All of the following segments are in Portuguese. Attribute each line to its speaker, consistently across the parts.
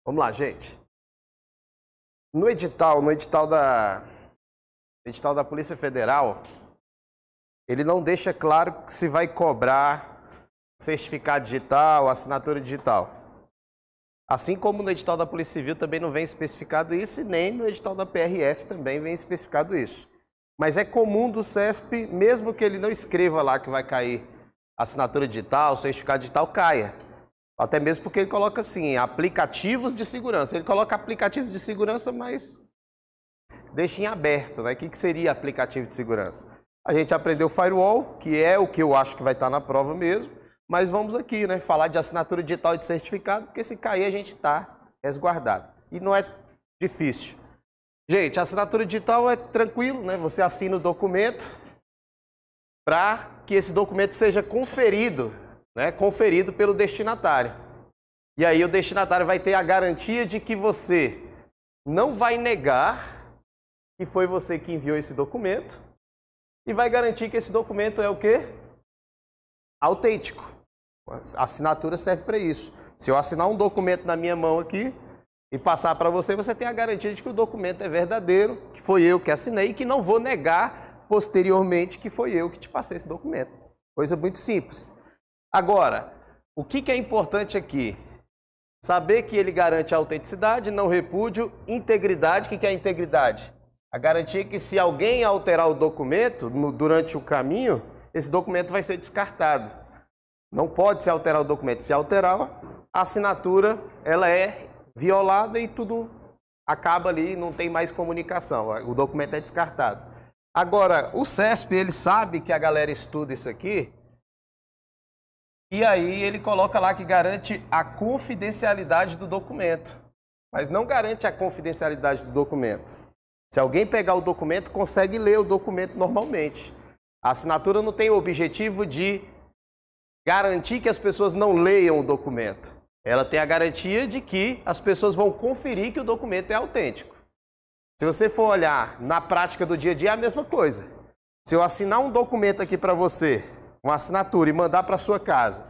Speaker 1: Vamos lá, gente. No edital da Polícia Federal, ele não deixa claro se vai cobrar certificado digital, assinatura digital. Assim como no edital da Polícia Civil também não vem especificado isso, e nem no edital da PRF também vem especificado isso. Mas é comum do CESP, mesmo que ele não escreva lá que vai cair assinatura digital, certificado digital, caia. Até mesmo porque ele coloca assim, aplicativos de segurança. Ele coloca aplicativos de segurança, mas deixa em aberto, né? O que seria aplicativo de segurança? A gente aprendeu firewall, que é o que eu acho que vai estar na prova mesmo, mas vamos aqui, né, falar de assinatura digital e de certificado, porque se cair a gente está resguardado. E não é difícil. Gente, a assinatura digital é tranquilo, né? Você assina o documento para que esse documento seja conferido, né? Conferido pelo destinatário. E aí o destinatário vai ter a garantia de que você não vai negar que foi você que enviou esse documento e vai garantir que esse documento é o quê? Autêntico. A assinatura serve para isso. Se eu assinar um documento na minha mão aqui e passar para você, você tem a garantia de que o documento é verdadeiro, que foi eu que assinei e que não vou negar posteriormente que foi eu que te passei esse documento. Coisa muito simples. Agora, o que é importante aqui? Saber que ele garante a autenticidade, não repúdio, integridade. O que é integridade? A garantia que se alguém alterar o documento durante o caminho, esse documento vai ser descartado. Não pode se alterar o documento. Se alterar, a assinatura ela é violada e tudo acaba ali, não tem mais comunicação. O documento é descartado. Agora, o CESP, ele sabe que a galera estuda isso aqui, e aí ele coloca lá que garante a confidencialidade do documento. Mas não garante a confidencialidade do documento. Se alguém pegar o documento, consegue ler o documento normalmente. A assinatura não tem o objetivo de garantir que as pessoas não leiam o documento. Ela tem a garantia de que as pessoas vão conferir que o documento é autêntico. Se você for olhar na prática do dia a dia, é a mesma coisa. Se eu assinar um documento aqui para você, uma assinatura, e mandar para sua casa,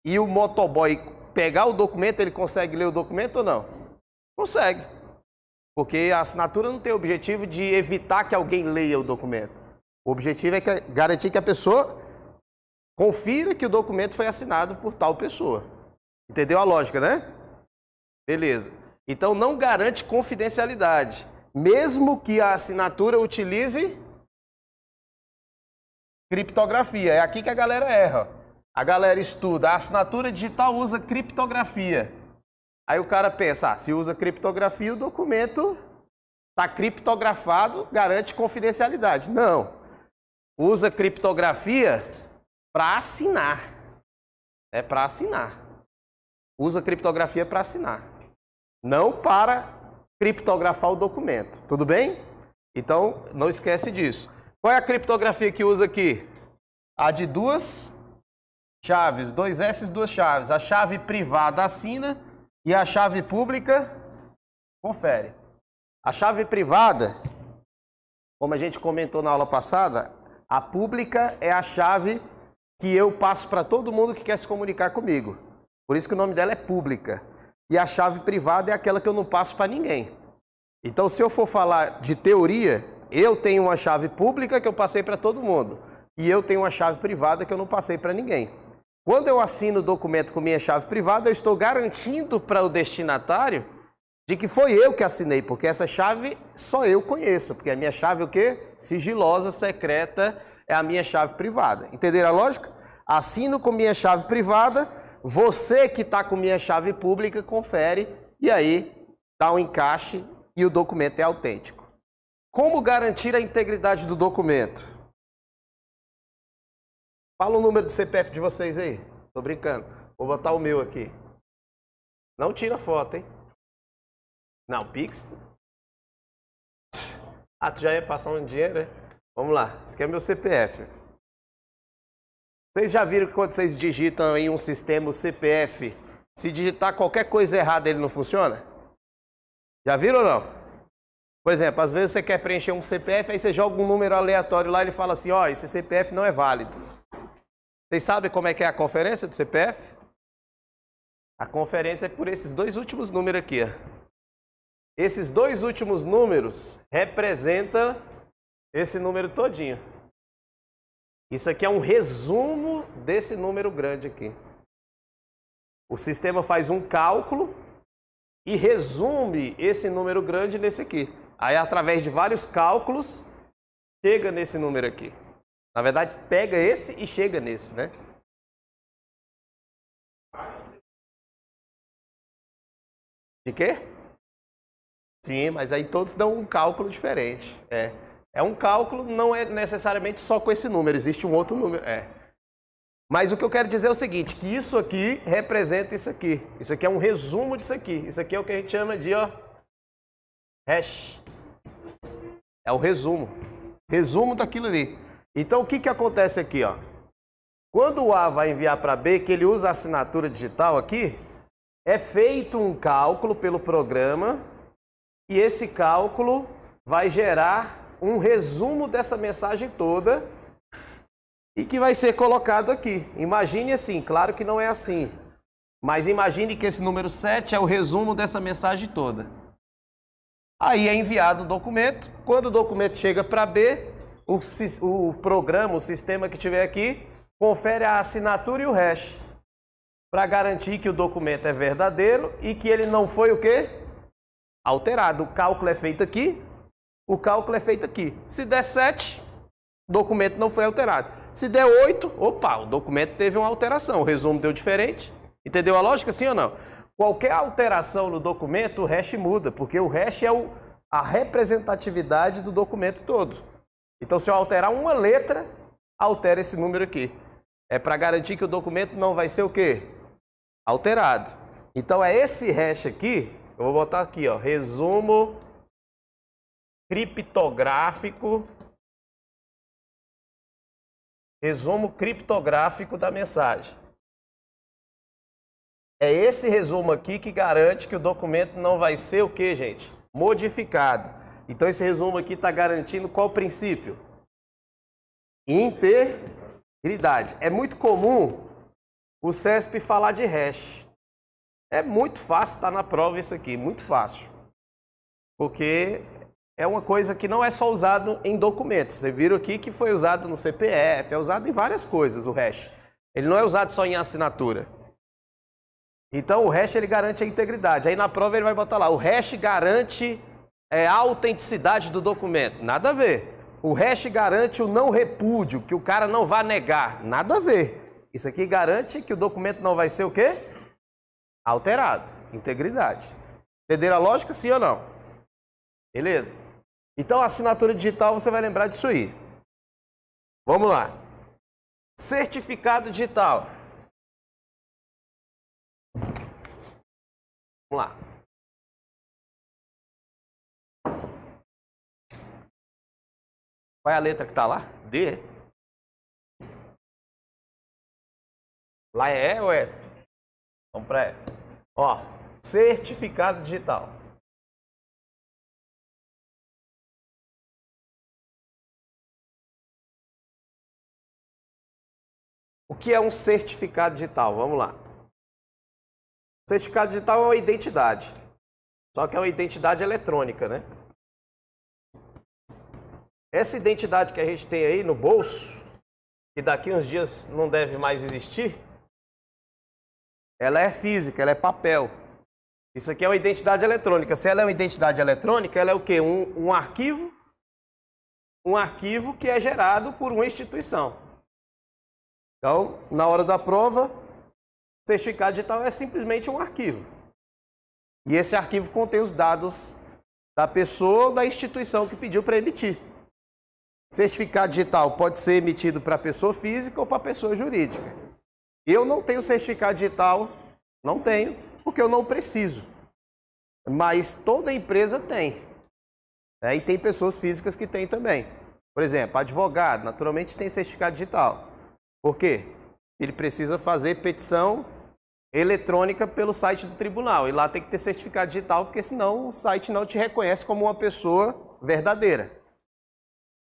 Speaker 1: e o motoboy pegar o documento, ele consegue ler o documento ou não? Consegue. Porque a assinatura não tem o objetivo de evitar que alguém leia o documento. O objetivo é garantir que a pessoa confira que o documento foi assinado por tal pessoa. Entendeu a lógica, né? Beleza. Então não garante confidencialidade. Mesmo que a assinatura utilize criptografia. É aqui que a galera erra. A galera estuda, a assinatura digital usa criptografia. Aí o cara pensa, se usa criptografia, o documento está criptografado, garante confidencialidade. Não. Usa criptografia para assinar. É para assinar. Usa criptografia para assinar. Não para criptografar o documento. Tudo bem? Então, não esquece disso. Qual é a criptografia que usa aqui? A de duas chaves, 2 S, 2 chaves. A chave privada assina e a chave pública confere. A chave privada, como a gente comentou na aula passada, a pública é a chave que eu passo para todo mundo que quer se comunicar comigo. Por isso que o nome dela é pública. E a chave privada é aquela que eu não passo para ninguém. Então, se eu for falar de teoria, eu tenho uma chave pública que eu passei para todo mundo. E eu tenho uma chave privada que eu não passei para ninguém. Quando eu assino o documento com minha chave privada, eu estou garantindo para o destinatário de que foi eu que assinei, porque essa chave só eu conheço. Porque a minha chave o quê? Sigilosa, secreta, é a minha chave privada. Entenderam a lógica? Assino com minha chave privada, você que está com minha chave pública confere e aí dá um encaixe e o documento é autêntico. Como garantir a integridade do documento? Fala o número do CPF de vocês aí. Tô brincando. Vou botar o meu aqui. Não tira foto, hein? Não, Pix. Ah, tu já ia passar um dinheiro, né? Vamos lá. Esse aqui é meu CPF. Vocês já viram que quando vocês digitam em um sistema o CPF, se digitar qualquer coisa errada ele não funciona? Já viram ou não? Por exemplo, às vezes você quer preencher um CPF, aí você joga um número aleatório lá e ele fala assim, ó, esse CPF não é válido. Vocês sabem como é que é a conferência do CPF? A conferência é por esses dois últimos números aqui, ó. Esses dois últimos números representam esse número todinho. Isso aqui é um resumo desse número grande aqui. O sistema faz um cálculo e resume esse número grande nesse aqui. Aí, através de vários cálculos, chega nesse número aqui. Na verdade, pega esse e chega nesse, né? De quê? Sim, mas aí todos dão um cálculo diferente. É um cálculo, não é necessariamente só com esse número, existe um outro número. Mas o que eu quero dizer é o seguinte, que isso aqui representa isso aqui. Isso aqui é um resumo disso aqui. Isso aqui é o que a gente chama de hash. É o resumo. Resumo daquilo ali. Então o que acontece aqui? Quando o A vai enviar para B, que ele usa a assinatura digital aqui, é feito um cálculo pelo programa e esse cálculo vai gerar um resumo dessa mensagem toda e que vai ser colocado aqui. Imagine assim, claro que não é assim, mas imagine que esse número 7 é o resumo dessa mensagem toda. Aí é enviado o documento, quando o documento chega para B, o programa, o sistema que tiver aqui, confere a assinatura e o hash, para garantir que o documento é verdadeiro e que ele não foi o quê? Alterado. O cálculo é feito aqui, o cálculo é feito aqui. Se der 7, o documento não foi alterado. Se der 8, opa, o documento teve uma alteração, o resumo deu diferente. Entendeu a lógica, sim ou não? Qualquer alteração no documento, o hash muda, porque o hash é a representatividade do documento todo. Então, se eu alterar uma letra, altera esse número aqui. É para garantir que o documento não vai ser o quê? Alterado. Então, é esse hash aqui, eu vou botar aqui, resumo criptográfico. Resumo criptográfico da mensagem. É esse resumo aqui que garante que o documento não vai ser o quê, gente? Modificado. Então, esse resumo aqui está garantindo qual princípio? Integridade. É muito comum o CESP falar de hash. É muito fácil, está na prova isso aqui, muito fácil. Porque é uma coisa que não é só usado em documentos. Vocês viram aqui que foi usado no CPF, é usado em várias coisas o hash. Ele não é usado só em assinatura. Então o hash ele garante a integridade. Aí na prova ele vai botar lá, o hash garante a autenticidade do documento. Nada a ver. O hash garante o não repúdio, que o cara não vai negar. Nada a ver. Isso aqui garante que o documento não vai ser o quê? Alterado. Integridade. Entenderam a lógica, sim ou não? Beleza? Então a assinatura digital você vai lembrar disso aí. Vamos lá. Certificado digital. Vamos lá. Qual é a letra que está lá? D? Lá é E ou F? Vamos para F. Certificado digital. O que é um certificado digital? Vamos lá. Certificado digital é uma identidade. Só que é uma identidade eletrônica, né? Essa identidade que a gente tem aí no bolso, que daqui uns dias não deve mais existir, ela é física, ela é papel. Isso aqui é uma identidade eletrônica. Se ela é uma identidade eletrônica, ela é o quê? Um arquivo? Um arquivo que é gerado por uma instituição. Então, na hora da prova, certificado digital é simplesmente um arquivo. E esse arquivo contém os dados da pessoa ou da instituição que pediu para emitir. Certificado digital pode ser emitido para pessoa física ou para pessoa jurídica. Eu não tenho certificado digital, não tenho, porque eu não preciso. Mas toda empresa tem. E tem pessoas físicas que têm também. Por exemplo, advogado, naturalmente tem certificado digital. Por quê? Ele precisa fazer petição eletrônica pelo site do tribunal. E lá tem que ter certificado digital, porque senão o site não te reconhece como uma pessoa verdadeira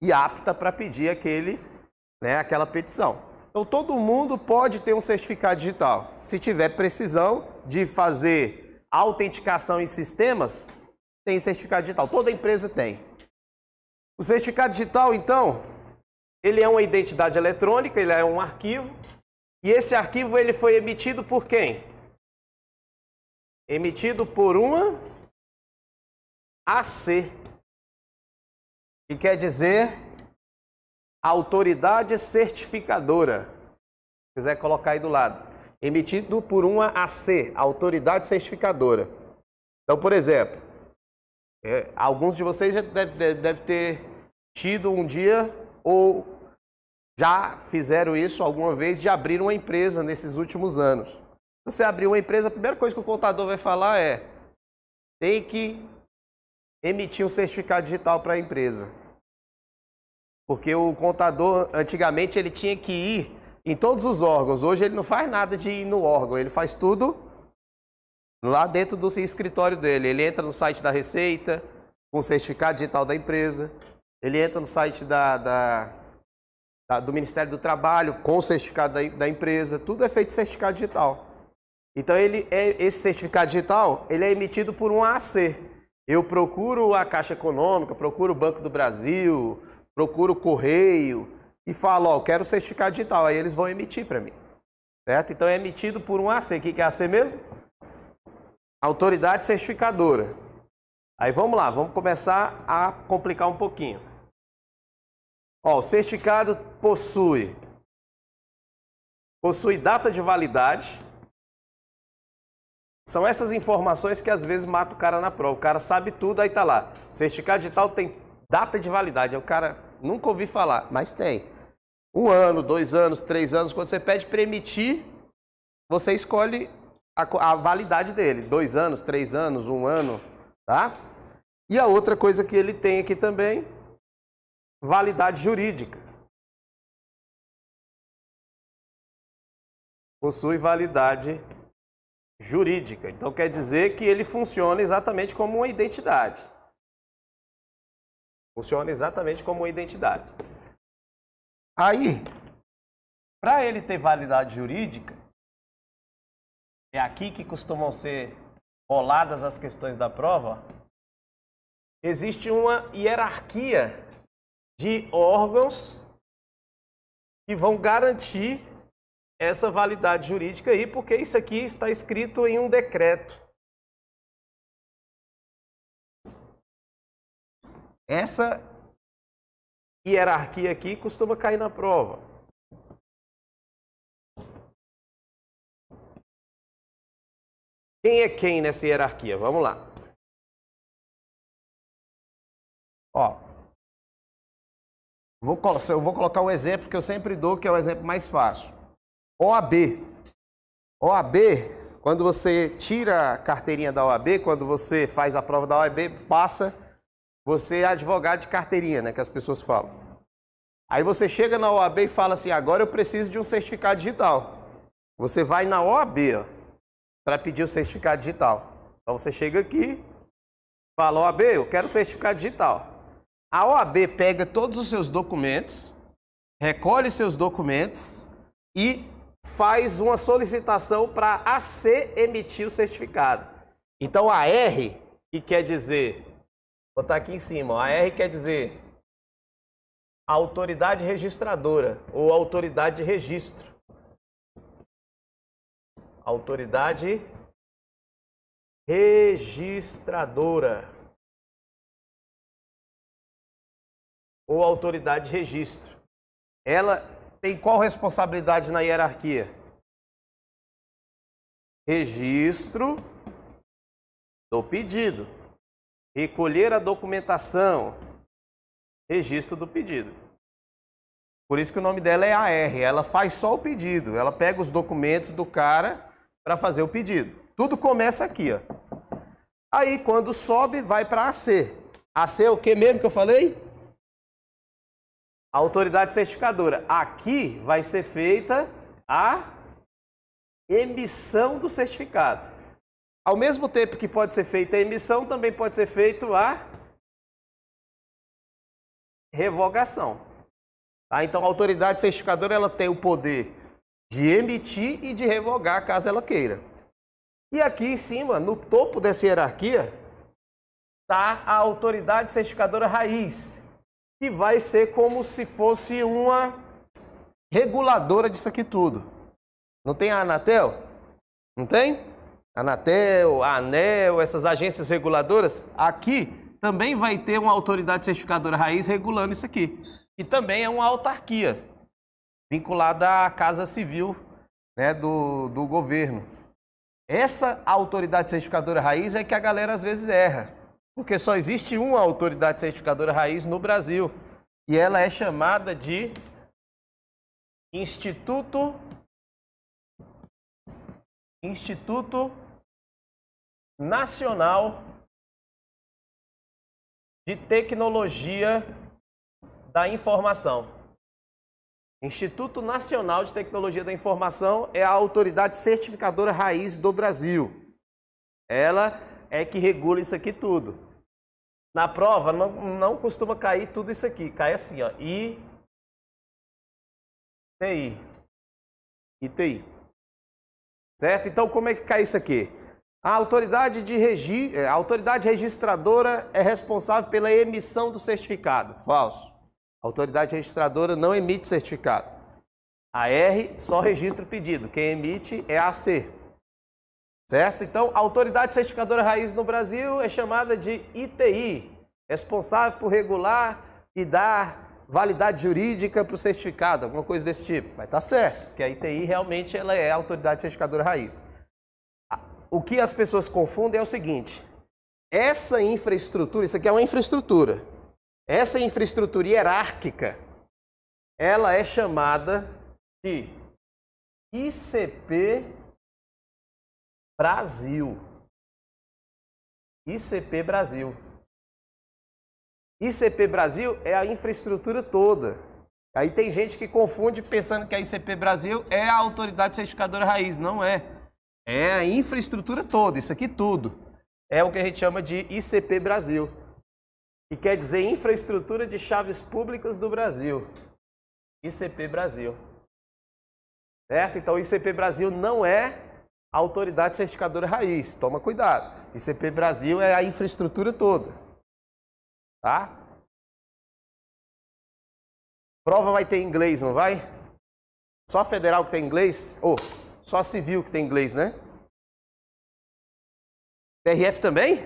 Speaker 1: e apta para pedir aquela petição. Então todo mundo pode ter um certificado digital, se tiver precisão de fazer autenticação em sistemas, tem certificado digital. Toda empresa tem. O certificado digital, então, ele é uma identidade eletrônica, ele é um arquivo. E esse arquivo ele foi emitido por quem? Emitido por uma AC, que quer dizer autoridade certificadora. Se quiser colocar aí do lado. Emitido por uma AC, autoridade certificadora. Então, por exemplo, alguns de vocês já devem ter tido um dia ou já fizeram isso alguma vez de abrir uma empresa nesses últimos anos. Você abrir uma empresa, a primeira coisa que o contador vai falar é: tem que emitir um certificado digital para a empresa. Porque o contador, antigamente, ele tinha que ir em todos os órgãos. Hoje ele não faz nada de ir no órgão, ele faz tudo lá dentro do escritório dele. Ele entra no site da Receita, com o certificado digital da empresa. Ele entra no site do Ministério do Trabalho, com o certificado da empresa. Tudo é feito certificado digital. Então, esse certificado digital ele é emitido por um AC. Eu procuro a Caixa Econômica, procuro o Banco do Brasil, procuro o Correio e falo, ó, eu quero o certificado digital. Aí eles vão emitir para mim. Certo? Então, é emitido por um AC. O que é AC mesmo? Autoridade certificadora. Aí vamos lá, vamos começar a complicar um pouquinho. Ó, o certificado possui data de validade. São essas informações que às vezes matam o cara na prova. O cara sabe tudo, aí tá lá. Certificado digital tem data de validade. Aí o cara nunca ouviu falar, mas tem. 1 ano, 2 anos, 3 anos. Quando você pede para emitir, você escolhe a validade dele. 2 anos, 3 anos, 1 ano, tá? E a outra coisa que ele tem aqui também, validade jurídica. Possui validade jurídica. Então quer dizer que ele funciona exatamente como uma identidade. Funciona exatamente como uma identidade. Aí, para ele ter validade jurídica, é aqui que costumam ser roladas as questões da prova, existe uma hierarquia de órgãos que vão garantir essa validade jurídica aí, porque isso aqui está escrito em um decreto. Essa hierarquia aqui costuma cair na prova. Quem é quem nessa hierarquia? Vamos lá. Ó, eu vou colocar um exemplo que eu sempre dou, que é o exemplo mais fácil. OAB. OAB, quando você tira a carteirinha da OAB, quando você faz a prova da OAB, passa, você é advogado de carteirinha, né, que as pessoas falam. Aí você chega na OAB e fala assim, agora eu preciso de um certificado digital. Você vai na OAB, ó, para pedir o certificado digital. Então você chega aqui, fala, OAB, eu quero certificado digital. A OAB pega todos os seus documentos, recolhe seus documentos e faz uma solicitação para a AC emitir o certificado. Então a R, que quer dizer, vou botar aqui em cima, ó, a R quer dizer autoridade registradora ou autoridade de registro. Autoridade registradora ou autoridade de registro. Ela tem qual responsabilidade na hierarquia? Registro do pedido. Recolher a documentação. Registro do pedido. Por isso que o nome dela é AR. Ela faz só o pedido. Ela pega os documentos do cara para fazer o pedido. Tudo começa aqui, ó. Aí, quando sobe, vai para AC. AC é o que mesmo que eu falei? Autoridade certificadora. Aqui vai ser feita a emissão do certificado. Ao mesmo tempo que pode ser feita a emissão, também pode ser feita a revogação. Tá? Então, a autoridade certificadora ela tem o poder de emitir e de revogar, caso ela queira. E aqui em cima, no topo dessa hierarquia, está a autoridade certificadora raiz, que vai ser como se fosse uma reguladora disso aqui tudo. Não tem a Anatel? Não tem? Anatel, a ANEEL, essas agências reguladoras, aqui também vai ter uma autoridade certificadora raiz regulando isso aqui. E também é uma autarquia, vinculada à Casa Civil, né, do governo. Essa autoridade certificadora raiz é que a galera às vezes erra, porque só existe uma autoridade certificadora raiz no Brasil, e ela é chamada de Instituto Nacional de Tecnologia da Informação. Instituto Nacional de Tecnologia da Informação é a autoridade certificadora raiz do Brasil. Ela é que regula isso aqui tudo. Na prova não costuma cair tudo isso aqui, cai assim, ó, ITI. Certo? Então como é que cai isso aqui? A autoridade registradora é responsável pela emissão do certificado. Falso. A autoridade registradora não emite certificado. A R só registra o pedido. Quem emite é a AC. Certo? Então, a autoridade certificadora raiz no Brasil é chamada de ITI, responsável por regular e dar validade jurídica para o certificado, alguma coisa desse tipo. Vai estar certo, porque a ITI realmente ela é a autoridade certificadora raiz. O que as pessoas confundem é o seguinte: essa infraestrutura, isso aqui é uma infraestrutura, essa infraestrutura hierárquica, ela é chamada de ICP Brasil. ICP Brasil. ICP Brasil é a infraestrutura toda. Aí tem gente que confunde pensando que a ICP Brasil é a autoridade certificadora raiz. Não é. É a infraestrutura toda, isso aqui tudo. É o que a gente chama de ICP Brasil. Que quer dizer Infraestrutura de Chaves Públicas do Brasil. ICP Brasil. Certo? Então, o ICP Brasil não é a autoridade certificadora raiz. Toma cuidado. ICP Brasil é a infraestrutura toda. Tá? Prova vai ter inglês, não vai? Só federal que tem inglês? Ou só civil que tem inglês, né? TRF também?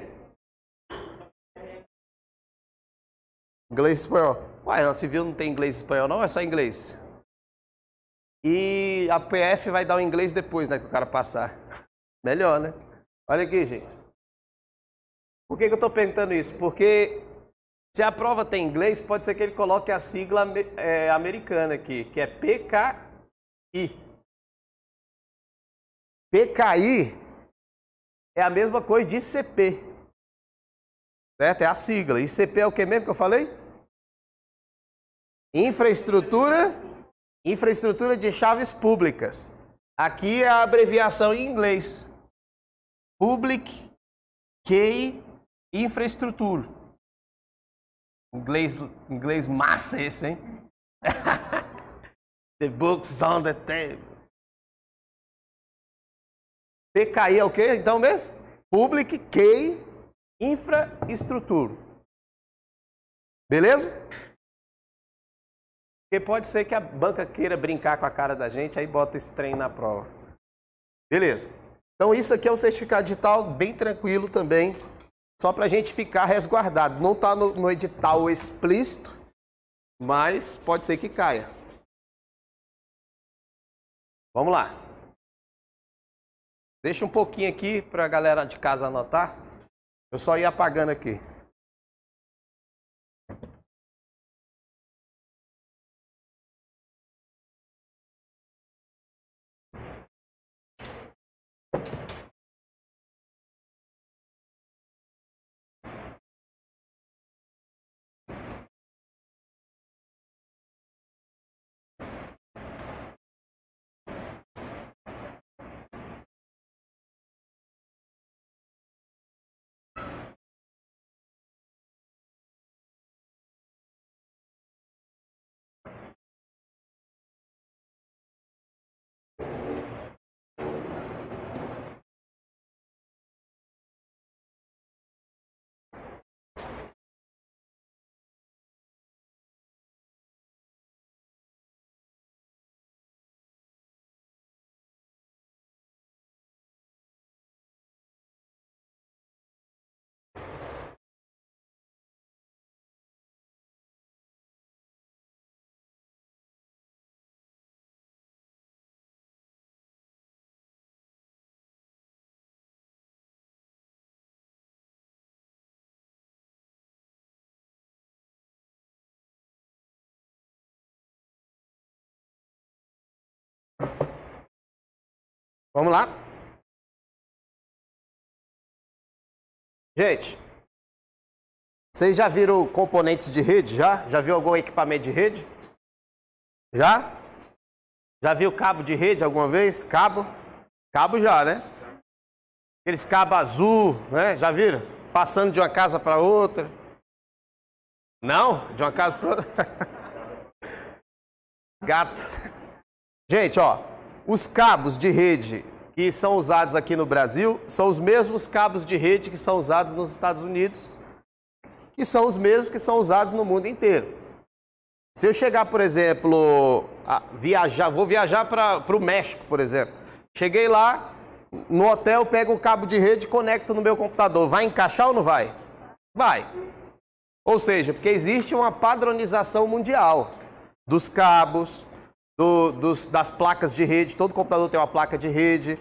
Speaker 1: Inglês e espanhol. Ué, a civil não tem inglês e espanhol não? É só inglês. E a PF vai dar o inglês depois, né? Que o cara passar. Melhor, né? Olha aqui, gente. Por que eu estou perguntando isso? Porque se a prova tem inglês, pode ser que ele coloque a sigla americana aqui, que é PKI. PKI é a mesma coisa de ICP. Certo? É a sigla. ICP é o que mesmo que eu falei? Infraestrutura de chaves públicas. Aqui é a abreviação em inglês. Public Key Infrastructure. Inglês massa esse, hein? The books on the table. PKI é o quê? Então mesmo? Public Key Infrastructure. Beleza? Porque pode ser que a banca queira brincar com a cara da gente, aí bota esse trem na prova. Beleza. Então isso aqui é o certificado digital, bem tranquilo também. Só para a gente ficar resguardado. Não está no edital explícito, mas pode ser que caia. Vamos lá. Deixa um pouquinho aqui para a galera de casa anotar. Eu só ia apagando aqui. Vamos lá? Gente, vocês já viram componentes de rede? Já viu algum equipamento de rede? Já? Já viu cabo de rede alguma vez? Cabo? Cabo já, né? Aqueles cabos azul, né? Já viram? Passando de uma casa para outra. Não? De uma casa para outra? Gato. Gente, ó, os cabos de rede que são usados aqui no Brasil são os mesmos cabos de rede que são usados nos Estados Unidos, que são os mesmos que são usados no mundo inteiro. Se eu chegar, por exemplo, vou viajar para o México, por exemplo. Cheguei lá, no hotel, pego o cabo de rede e conecto no meu computador. Vai encaixar ou não vai? Vai. Ou seja, porque existe uma padronização mundial dos cabos, das placas de rede. Todo computador tem uma placa de rede.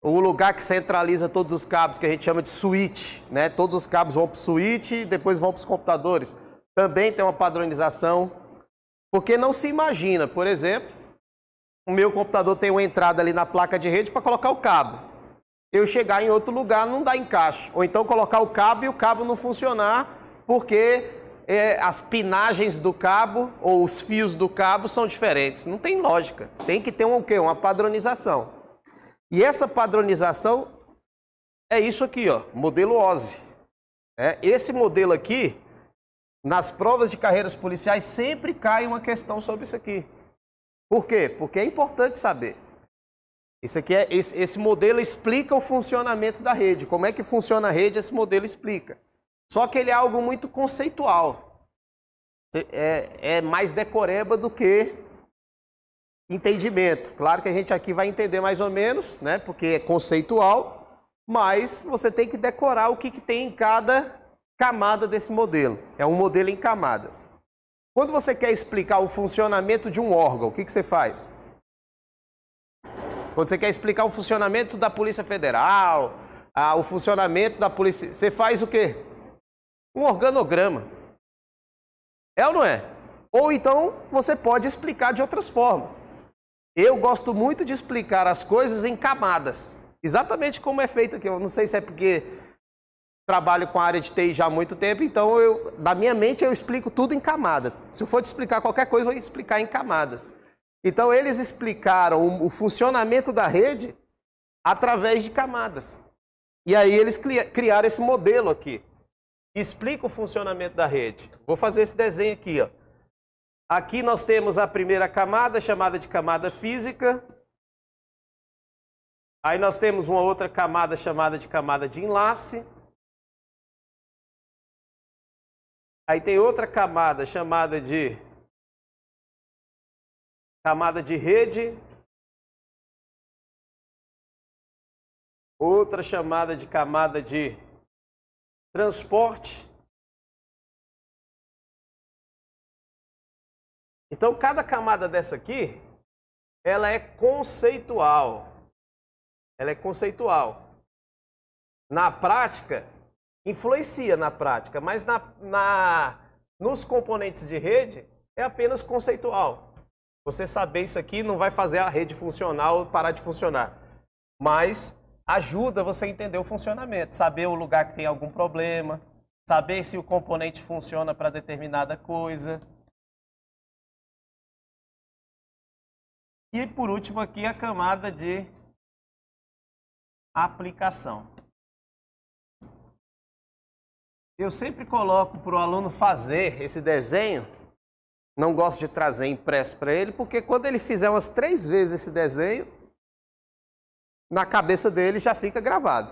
Speaker 1: O lugar que centraliza todos os cabos, que a gente chama de switch, né? Todos os cabos vão para o switch e depois vão para os computadores. Também tem uma padronização. Porque não se imagina, por exemplo, o meu computador tem uma entrada ali na placa de rede para colocar o cabo. Eu chegar em outro lugar, não dá encaixe. Ou então colocar o cabo e o cabo não funcionar, porque as pinagens do cabo ou os fios do cabo são diferentes. Não tem lógica. Tem que ter o quê? Uma padronização. E essa padronização é isso aqui, ó, modelo OSI. Esse modelo aqui, nas provas de carreiras policiais, sempre cai uma questão sobre isso aqui. Por quê? Porque é importante saber. Isso aqui esse modelo explica o funcionamento da rede. Como é que funciona a rede, esse modelo explica. Só que ele é algo muito conceitual. É mais decoreba do que entendimento. Claro que a gente aqui vai entender mais ou menos, né? Porque é conceitual, mas você tem que decorar o que tem em cada camada desse modelo. É um modelo em camadas. Quando você quer explicar o funcionamento de um órgão, o que você faz? Quando você quer explicar o funcionamento da Polícia Federal, o funcionamento da polícia, você faz o quê? Um organograma. É ou não é? Ou então você pode explicar de outras formas. Eu gosto muito de explicar as coisas em camadas. Exatamente como é feito aqui. Eu não sei se é porque trabalho com a área de TI já há muito tempo, então na minha mente eu explico tudo em camada. Se eu for te explicar qualquer coisa, eu vou explicar em camadas. Então eles explicaram o funcionamento da rede através de camadas. E aí eles criaram esse modelo aqui. Explica o funcionamento da rede. Vou fazer esse desenho aqui, ó. Aqui nós temos a primeira camada, chamada de camada física. Aí nós temos uma outra camada chamada de camada de enlace. Aí tem outra camada chamada de camada de rede. Outra chamada de camada de transporte. Então, cada camada dessa aqui, ela é conceitual. Ela é conceitual. Na prática, influencia na prática, mas nos componentes de rede é apenas conceitual. Você saber isso aqui não vai fazer a rede funcionar ou parar de funcionar, mas ajuda você a entender o funcionamento, saber o lugar que tem algum problema, saber se o componente funciona para determinada coisa. E por último aqui a camada de aplicação. Eu sempre coloco para o aluno fazer esse desenho, não gosto de trazer impresso para ele, porque quando ele fizer umas 3 vezes esse desenho, na cabeça dele já fica gravado.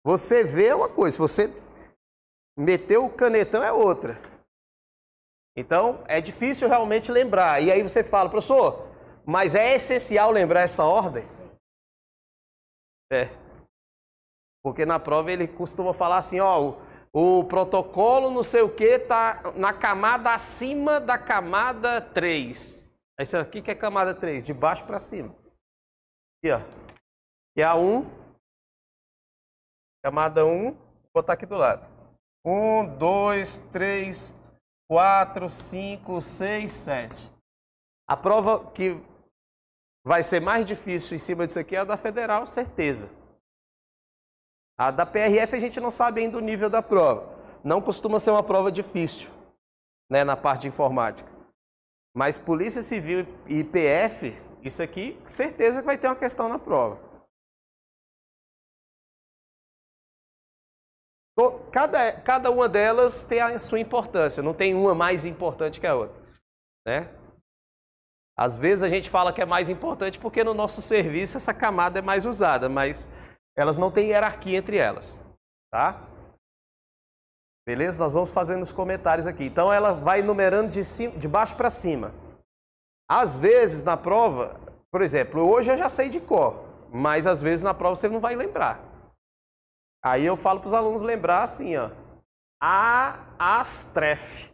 Speaker 1: Você vê uma coisa, se você meter o canetão é outra. Então, é difícil realmente lembrar. E aí você fala, professor, mas é essencial lembrar essa ordem? É. Porque na prova ele costuma falar assim, ó, o protocolo não sei o que está na camada acima da camada 3. Esse aqui que é camada 3, de baixo para cima. Aqui, ó. E a 1, camada 1, vou botar aqui do lado. 1, 2, 3, 4, 5, 6, 7. A prova que vai ser mais difícil em cima disso aqui é a da federal, certeza. A da PRF a gente não sabe ainda o nível da prova. Não costuma ser uma prova difícil, né, na parte de informática. Mas Polícia Civil e PF, isso aqui, certeza que vai ter uma questão na prova. Cada uma delas tem a sua importância, não tem uma mais importante que a outra, né? Às vezes a gente fala que é mais importante porque no nosso serviço essa camada é mais usada, mas elas não têm hierarquia entre elas, tá? Beleza? Nós vamos fazendo os comentários aqui. Então ela vai numerando de baixo para cima. Às vezes na prova, por exemplo, hoje eu já sei de cor, mas às vezes na prova você não vai lembrar. Aí eu falo para os alunos lembrar assim, ó. A-Astref.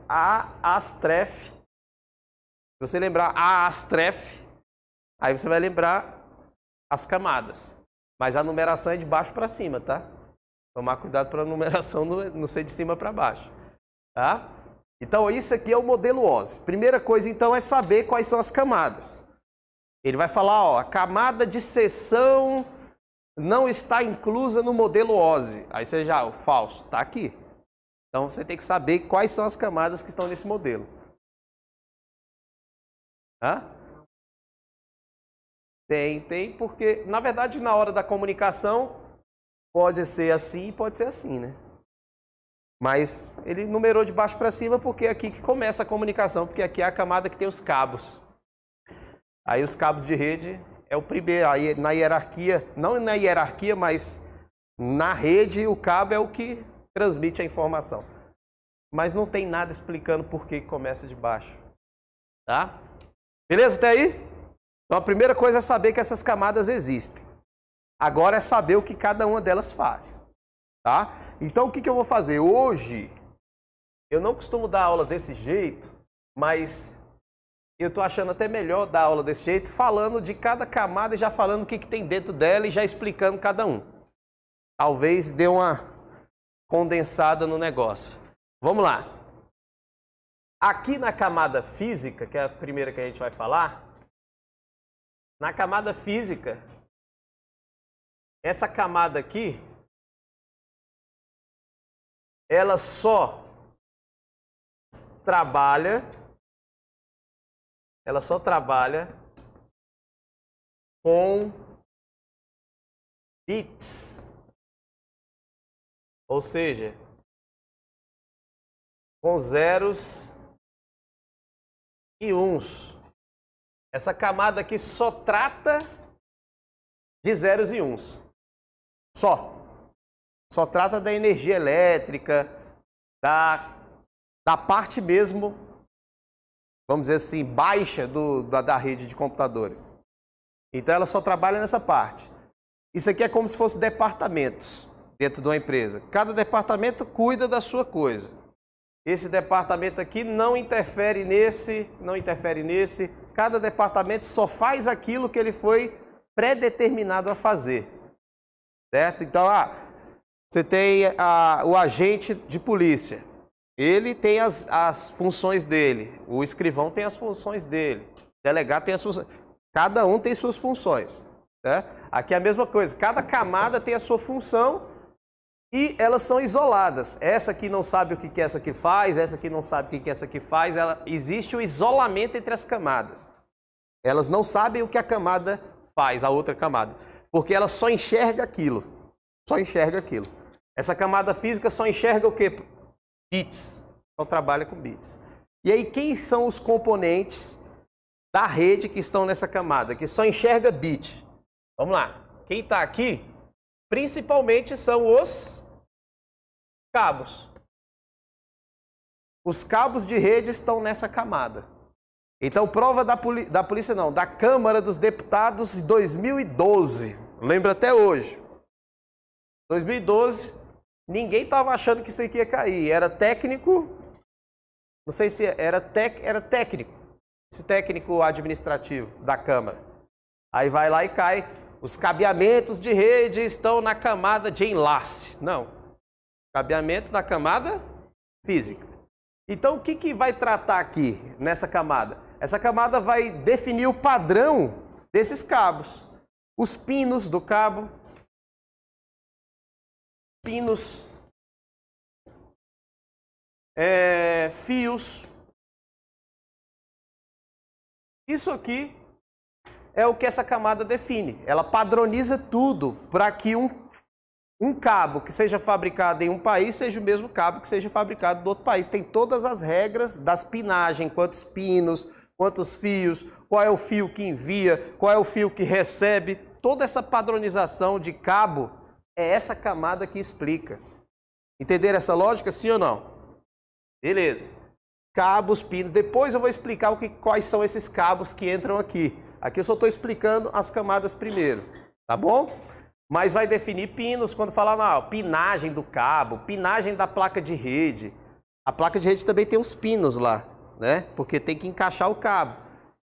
Speaker 1: A-Astref. Se você lembrar A-Astref, aí você vai lembrar as camadas. Mas a numeração é de baixo para cima, tá? Tomar cuidado para a numeração não ser de cima para baixo, tá? Então isso aqui é o modelo OSI. Primeira coisa então é saber quais são as camadas. Ele vai falar, ó, a camada de seção não está inclusa no modelo OSI. Aí você já, o falso, está aqui. Então você tem que saber quais são as camadas que estão nesse modelo. Hã? Tem, porque na verdade na hora da comunicação pode ser assim e pode ser assim, né? Mas ele numerou de baixo para cima porque é aqui que começa a comunicação, porque aqui é a camada que tem os cabos. Aí os cabos de rede é o primeiro, aí na hierarquia, não na hierarquia, mas na rede o cabo é o que transmite a informação. Mas não tem nada explicando por que começa de baixo, tá? Beleza até aí? Então a primeira coisa é saber que essas camadas existem. Agora é saber o que cada uma delas faz, tá? Então o que eu vou fazer? Hoje, eu não costumo dar aula desse jeito, mas eu estou achando até melhor dar aula desse jeito, falando de cada camada e já falando o que tem dentro dela e já explicando cada um. Talvez dê uma condensada no negócio. Vamos lá. Aqui na camada física, que é a primeira que a gente vai falar, na camada física, essa camada aqui, ela só trabalha com bits, ou seja, com zeros e uns. Essa camada aqui só trata de zeros e uns. Só trata da energia elétrica, da parte mesmo, vamos dizer assim, baixa da rede de computadores. Então ela só trabalha nessa parte. Isso aqui é como se fosse departamentos dentro de uma empresa. Cada departamento cuida da sua coisa. Esse departamento aqui não interfere nesse, não interfere nesse. Cada departamento só faz aquilo que ele foi pré-determinado a fazer. Certo? Então, você tem o agente de polícia. Ele tem as funções dele. O escrivão tem as funções dele. O delegado tem as funções. Cada um tem suas funções. Certo? Aqui é a mesma coisa. Cada camada tem a sua função e elas são isoladas. Essa aqui não sabe o que essa aqui faz, essa aqui não sabe o que essa aqui faz. Existe o isolamento entre as camadas. Elas não sabem o que a camada faz, a outra camada. Porque ela só enxerga aquilo. Só enxerga aquilo. Essa camada física só enxerga o quê? Bits. Só trabalha com bits. E aí, quem são os componentes da rede que estão nessa camada? Que só enxerga bit. Vamos lá. Quem está aqui, principalmente são os cabos. Os cabos de rede estão nessa camada. Então, prova da polícia não, da Câmara dos Deputados de 2012. Lembra até hoje. 2012, ninguém estava achando que isso aqui ia cair. Era técnico, não sei se era técnico, esse técnico administrativo da Câmara. Aí vai lá e cai. Os cabeamentos de rede estão na camada de enlace. Não. Cabeamentos na camada física. Então, o que vai tratar aqui nessa camada? Essa camada vai definir o padrão desses cabos. Os pinos do cabo, pinos, fios. Isso aqui é o que essa camada define. Ela padroniza tudo para que um cabo que seja fabricado em um país seja o mesmo cabo que seja fabricado do outro país. Tem todas as regras das pinagens, quantos pinos, quantos fios, qual é o fio que envia, qual é o fio que recebe. Toda essa padronização de cabo é essa camada que explica. Entenderam essa lógica, sim ou não? Beleza. Cabos, pinos. Depois eu vou explicar quais são esses cabos que entram aqui. Aqui eu só estou explicando as camadas primeiro, tá bom? Mas vai definir pinos quando falar na pinagem do cabo, pinagem da placa de rede. A placa de rede também tem uns pinos lá, né? Porque tem que encaixar o cabo.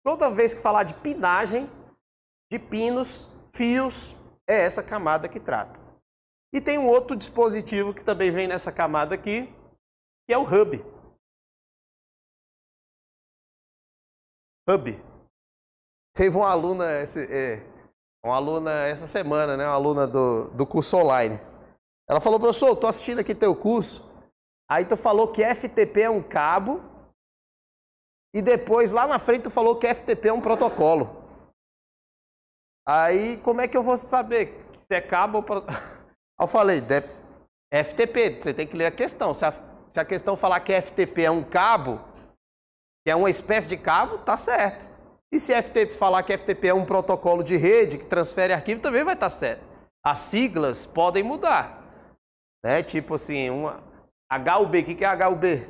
Speaker 1: Toda vez que falar de pinagem, de pinos, fios, é essa camada que trata. E tem um outro dispositivo que também vem nessa camada aqui, que é o hub. Hub. Teve uma aluna essa semana, né? Uma aluna do curso online. Ela falou, professor, estou assistindo aqui teu curso. Aí tu falou que FTP é um cabo. E depois, lá na frente, tu falou que FTP é um protocolo. Aí, como é que eu vou saber se é cabo ou protocolo? Eu falei, FTP, você tem que ler a questão. Se a questão falar que FTP é um cabo, que é uma espécie de cabo, tá certo. E se FTP falar que FTP é um protocolo de rede que transfere arquivo, também vai estar certo. As siglas podem mudar. Né? Tipo assim, HUB, o que é HUB?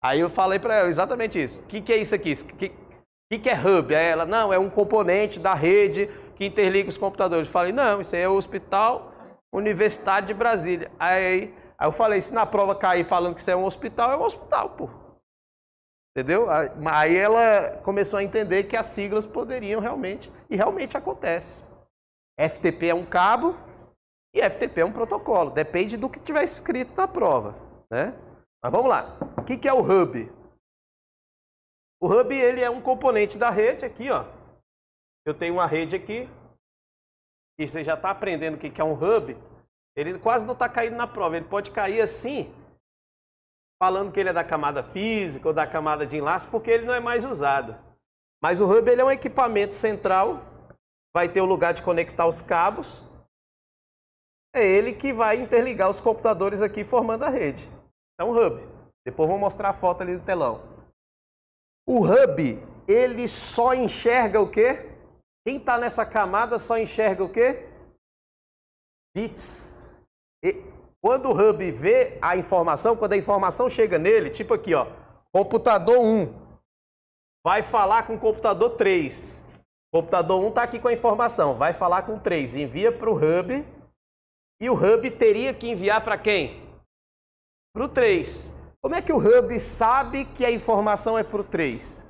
Speaker 1: Aí eu falei para ela exatamente isso. O que é isso aqui? O que é hub? Aí ela, não, é um componente da rede que interliga os computadores. Eu falei, não, isso aí é o Hospital Universitário de Brasília. Aí eu falei, se na prova cair falando que isso é um hospital, pô. Entendeu? Aí ela começou a entender que as siglas poderiam realmente, e realmente acontece. FTP é um cabo e FTP é um protocolo. Depende do que tiver escrito na prova, né? Mas vamos lá. O que é o hub? O hub, ele é um componente da rede aqui, ó. Eu tenho uma rede aqui, e você já está aprendendo o que é um hub. Ele quase não está caindo na prova. Ele pode cair assim, falando que ele é da camada física ou da camada de enlace, porque ele não é mais usado. Mas o hub, ele é um equipamento central, vai ter o lugar de conectar os cabos. É ele que vai interligar os computadores aqui formando a rede. É um hub. Depois vou mostrar a foto ali no telão. O hub, ele só enxerga o quê? Quem está nessa camada só enxerga o quê? Bits. Quando o hub vê a informação, quando a informação chega nele, tipo aqui, ó, computador 1 vai falar com o computador 3. Computador 1 está aqui com a informação, vai falar com o 3, envia para o hub, e o hub teria que enviar para quem? Para o 3. Como é que o hub sabe que a informação é para o 3?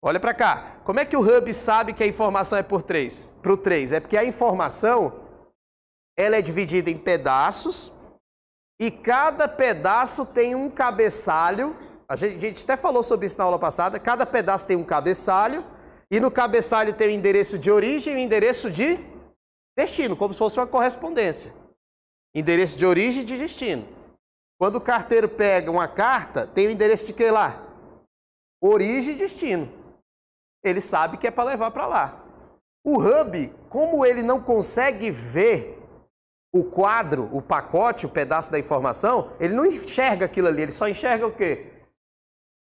Speaker 1: Olha para cá. Como é que o hub sabe que a informação é para o 3? É porque a informação ela é dividida em pedaços e cada pedaço tem um cabeçalho. A gente até falou sobre isso na aula passada. Cada pedaço tem um cabeçalho e no cabeçalho tem o endereço de origem e o endereço de destino, como se fosse uma correspondência. Endereço de origem e de destino. Quando o carteiro pega uma carta, tem o endereço de que lá? Origem e destino. Ele sabe que é para levar para lá. O hub, como ele não consegue ver o quadro, o pacote, o pedaço da informação, ele não enxerga aquilo ali, ele só enxerga o quê?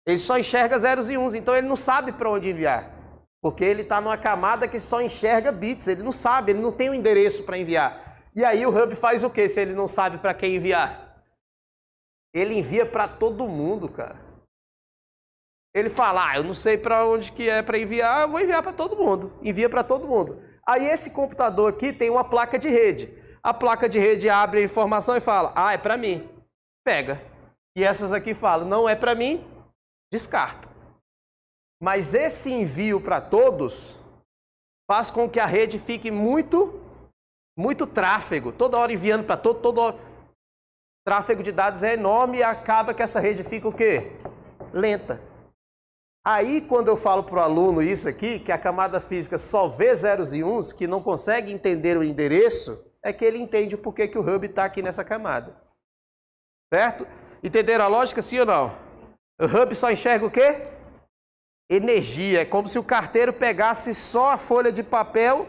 Speaker 1: Ele só enxerga zeros e uns, então ele não sabe para onde enviar. Porque ele está numa camada que só enxerga bits, ele não sabe, ele não tem o endereço para enviar. E aí o hub faz o quê se ele não sabe para quem enviar? Ele envia para todo mundo, cara. Ele fala, eu não sei para onde que é para enviar, eu vou enviar para todo mundo. Envia para todo mundo. Aí esse computador aqui tem uma placa de rede. A placa de rede abre a informação e fala, é para mim. Pega. E essas aqui falam, não é para mim, descarta. Mas esse envio para todos faz com que a rede fique muito tráfego. Toda hora enviando para toda hora. Tráfego de dados é enorme e acaba que essa rede fica o quê? Lenta. Aí, quando eu falo para o aluno isso aqui, que a camada física só vê zeros e uns, que não consegue entender o endereço, é que ele entende o porquê que o hub está aqui nessa camada. Certo? Entenderam a lógica, sim ou não? O hub só enxerga o quê? Energia. É como se o carteiro pegasse só a folha de papel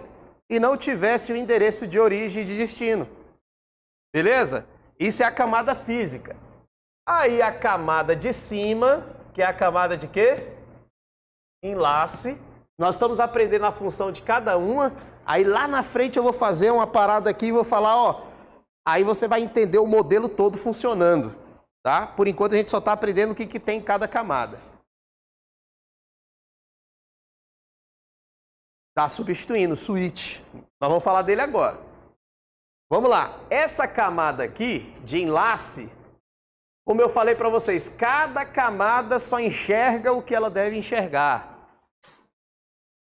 Speaker 1: e não tivesse o endereço de origem e de destino. Beleza? Isso é a camada física. Aí a camada de cima, que é a camada de quê? Enlace. Nós estamos aprendendo a função de cada uma. Aí lá na frente eu vou fazer uma parada aqui e vou falar, ó. Aí você vai entender o modelo todo funcionando, tá? Por enquanto a gente só está aprendendo o que tem em cada camada. Tá substituindo, switch. Nós vamos falar dele agora. Vamos lá. Essa camada aqui, de enlace, como eu falei para vocês, cada camada só enxerga o que ela deve enxergar.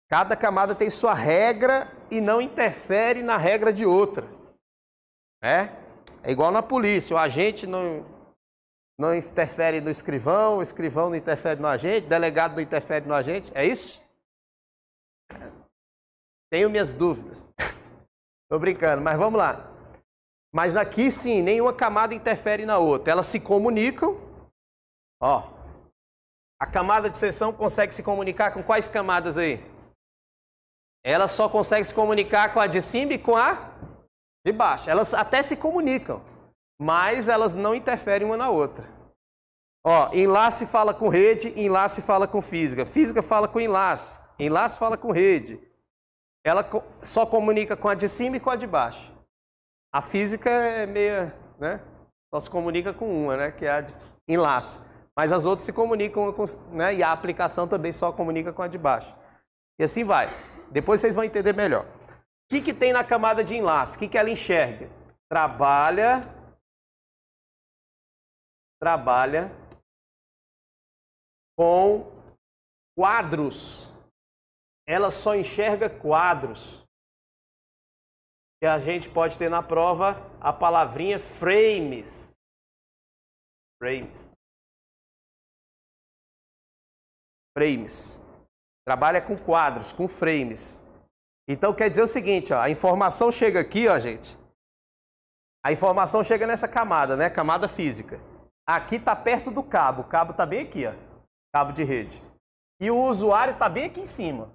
Speaker 1: Cada camada tem sua regra e não interfere na regra de outra. É igual na polícia, o agente não interfere no escrivão, o escrivão não interfere no agente, o delegado não interfere no agente, é isso? Tenho minhas dúvidas. Tô brincando, mas vamos lá. Mas aqui sim, nenhuma camada interfere na outra, elas se comunicam. Ó, a camada de seção consegue se comunicar com quais camadas aí? Ela só consegue se comunicar com a de cima e com a de baixo. Elas até se comunicam, mas elas não interferem uma na outra. Ó, enlace fala com rede, enlace fala com física. Física fala com enlace, enlace fala com rede. Ela só comunica com a de cima e com a de baixo. A física é meio, né? Só se comunica com uma, né? Que é a de enlace. Mas as outras se comunicam com, né? E a aplicação também só comunica com a de baixo. E assim vai. Depois vocês vão entender melhor. O que tem na camada de enlace? O que ela enxerga? Trabalha com quadros. Ela só enxerga quadros. E a gente pode ter na prova a palavrinha frames. Frames. Trabalha com quadros, com frames. Então quer dizer o seguinte, ó, a informação chega aqui, ó, gente. A informação chega nessa camada, né? Camada física. Aqui está perto do cabo. O cabo está bem aqui, ó. Cabo de rede. E o usuário está bem aqui em cima.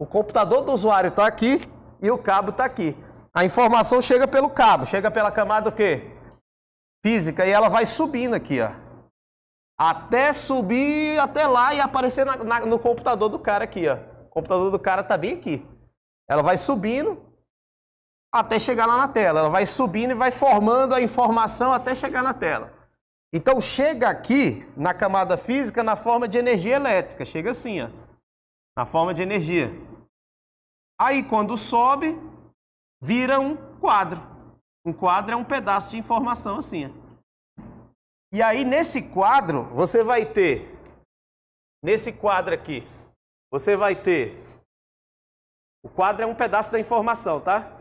Speaker 1: O computador do usuário está aqui e o cabo está aqui. A informação chega pelo cabo, chega pela camada o quê? Física. E ela vai subindo aqui, ó. Até subir até lá e aparecer no computador do cara aqui, ó. O computador do cara está bem aqui. Ela vai subindo até chegar lá na tela. Ela vai subindo e vai formando a informação até chegar na tela. Então chega aqui na camada física na forma de energia elétrica. Chega assim, ó. Na forma de energia. Aí quando sobe, vira um quadro. Um quadro é um pedaço de informação assim, ó. E aí nesse quadro, você vai ter, nesse quadro aqui, você vai ter, o quadro é um pedaço da informação, tá?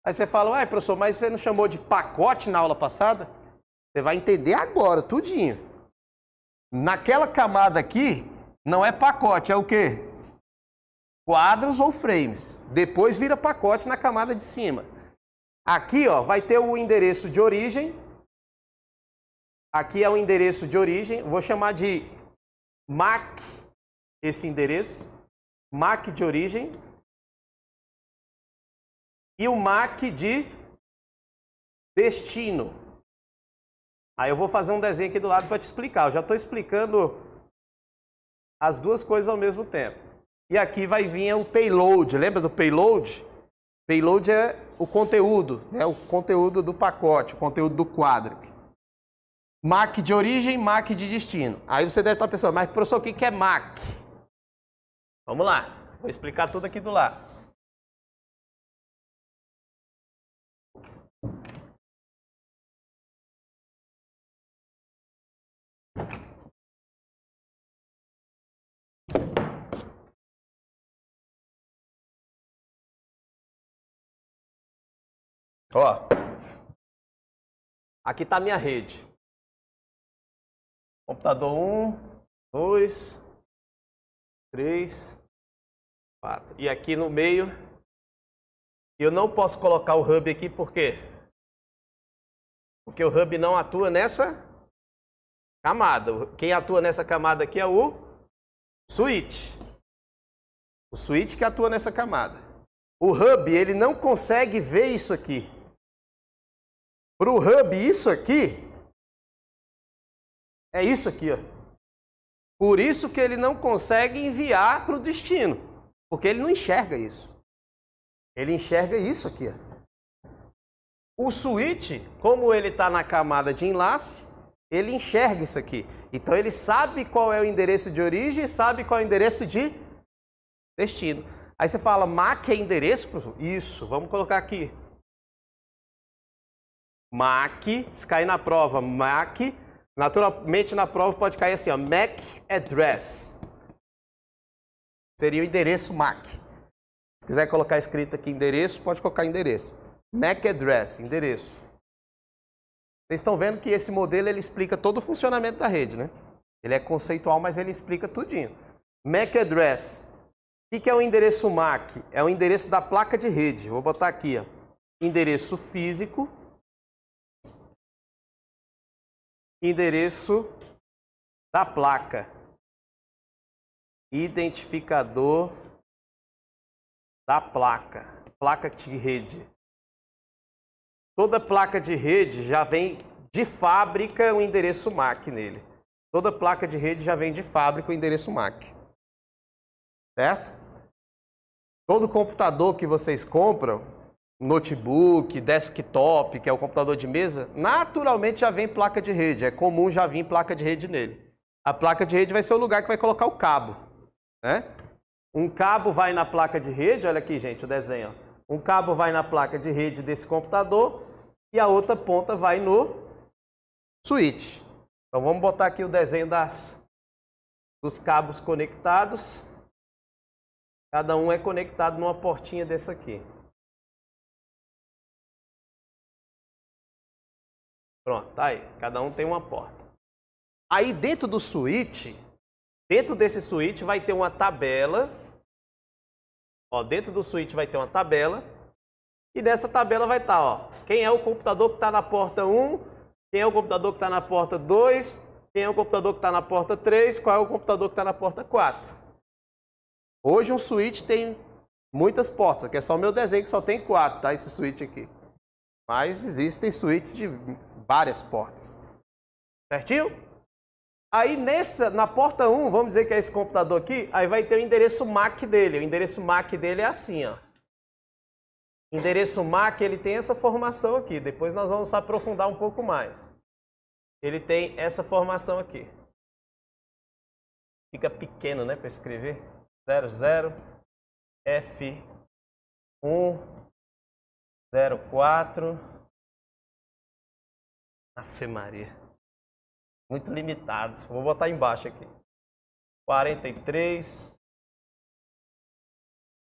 Speaker 1: Aí você fala, ué, professor, mas você não chamou de pacote na aula passada? Você vai entender agora, tudinho. Naquela camada aqui, não é pacote, é o quê? Quadros ou frames. Depois vira pacote na camada de cima. Aqui, ó, vai ter o endereço de origem. Aqui é o endereço de origem. Vou chamar de MAC, esse endereço. MAC de origem. E o MAC de destino. Aí eu vou fazer um desenho aqui do lado para te explicar. Eu já estou explicando as duas coisas ao mesmo tempo. E aqui vai vir o payload. Lembra do payload? Payload é o conteúdo, né? O conteúdo do pacote, o conteúdo do quadro. MAC de origem, MAC de destino. Aí você deve estar pensando, mas professor, o que é MAC? Vamos lá, vou explicar tudo aqui do lado. Ó, aqui está a minha rede. Computador 1, 2, 3, 4. E aqui no meio, eu não posso colocar o hub aqui, por quê? Porque o hub não atua nessa camada. Quem atua nessa camada aqui é o switch. O switch que atua nessa camada. O hub, ele não consegue ver isso aqui. Para o hub, isso aqui é isso aqui, ó. Por isso que ele não consegue enviar para o destino, porque ele não enxerga isso. Ele enxerga isso aqui, ó. O switch, como ele está na camada de enlace, ele enxerga isso aqui. Então ele sabe qual é o endereço de origem e sabe qual é o endereço de destino. Aí você fala, MAC é endereço? Isso, vamos colocar aqui. MAC, se cair na prova, MAC, naturalmente na prova pode cair assim, ó, MAC address. Seria o endereço MAC. Se quiser colocar escrito aqui endereço, pode colocar endereço. MAC address, endereço. Vocês estão vendo que esse modelo ele explica todo o funcionamento da rede, né? Ele é conceitual, mas ele explica tudinho. MAC address. O que é o endereço MAC? É o endereço da placa de rede. Vou botar aqui, ó. Endereço físico. Endereço da placa. Identificador da placa. Placa de rede. Toda placa de rede já vem de fábrica o endereço MAC nele. Toda placa de rede já vem de fábrica o endereço MAC. Certo? Todo computador que vocês compram, notebook, desktop, que é o computador de mesa, naturalmente já vem placa de rede. É comum já vir placa de rede nele. A placa de rede vai ser o lugar que vai colocar o cabo, né? Um cabo vai na placa de rede, olha aqui, gente, o desenho. Ó. Um cabo vai na placa de rede desse computador e a outra ponta vai no switch. Então vamos botar aqui o desenho dos cabos conectados. Cada um é conectado numa portinha dessa aqui. Pronto, tá aí. Cada um tem uma porta. Aí dentro do switch, dentro desse switch vai ter uma tabela. Ó, dentro do switch vai ter uma tabela. E nessa tabela vai estar, ó, quem é o computador que está na porta 1, quem é o computador que está na porta 2, quem é o computador que está na porta 3, qual é o computador que está na porta 4. Hoje um switch tem muitas portas, aqui é só o meu desenho que só tem 4, tá? Esse switch aqui. Mas existem switches de várias portas. Certinho? Aí na porta 1, vamos dizer que é esse computador aqui, aí vai ter o endereço MAC dele. O endereço MAC dele é assim, ó. Endereço MAC, ele tem essa formação aqui. Depois nós vamos aprofundar um pouco mais. Ele tem essa formação aqui. Fica pequeno, né, para escrever. 00 F1 04. Afe Maria. Muito limitado. Vou botar embaixo aqui. 43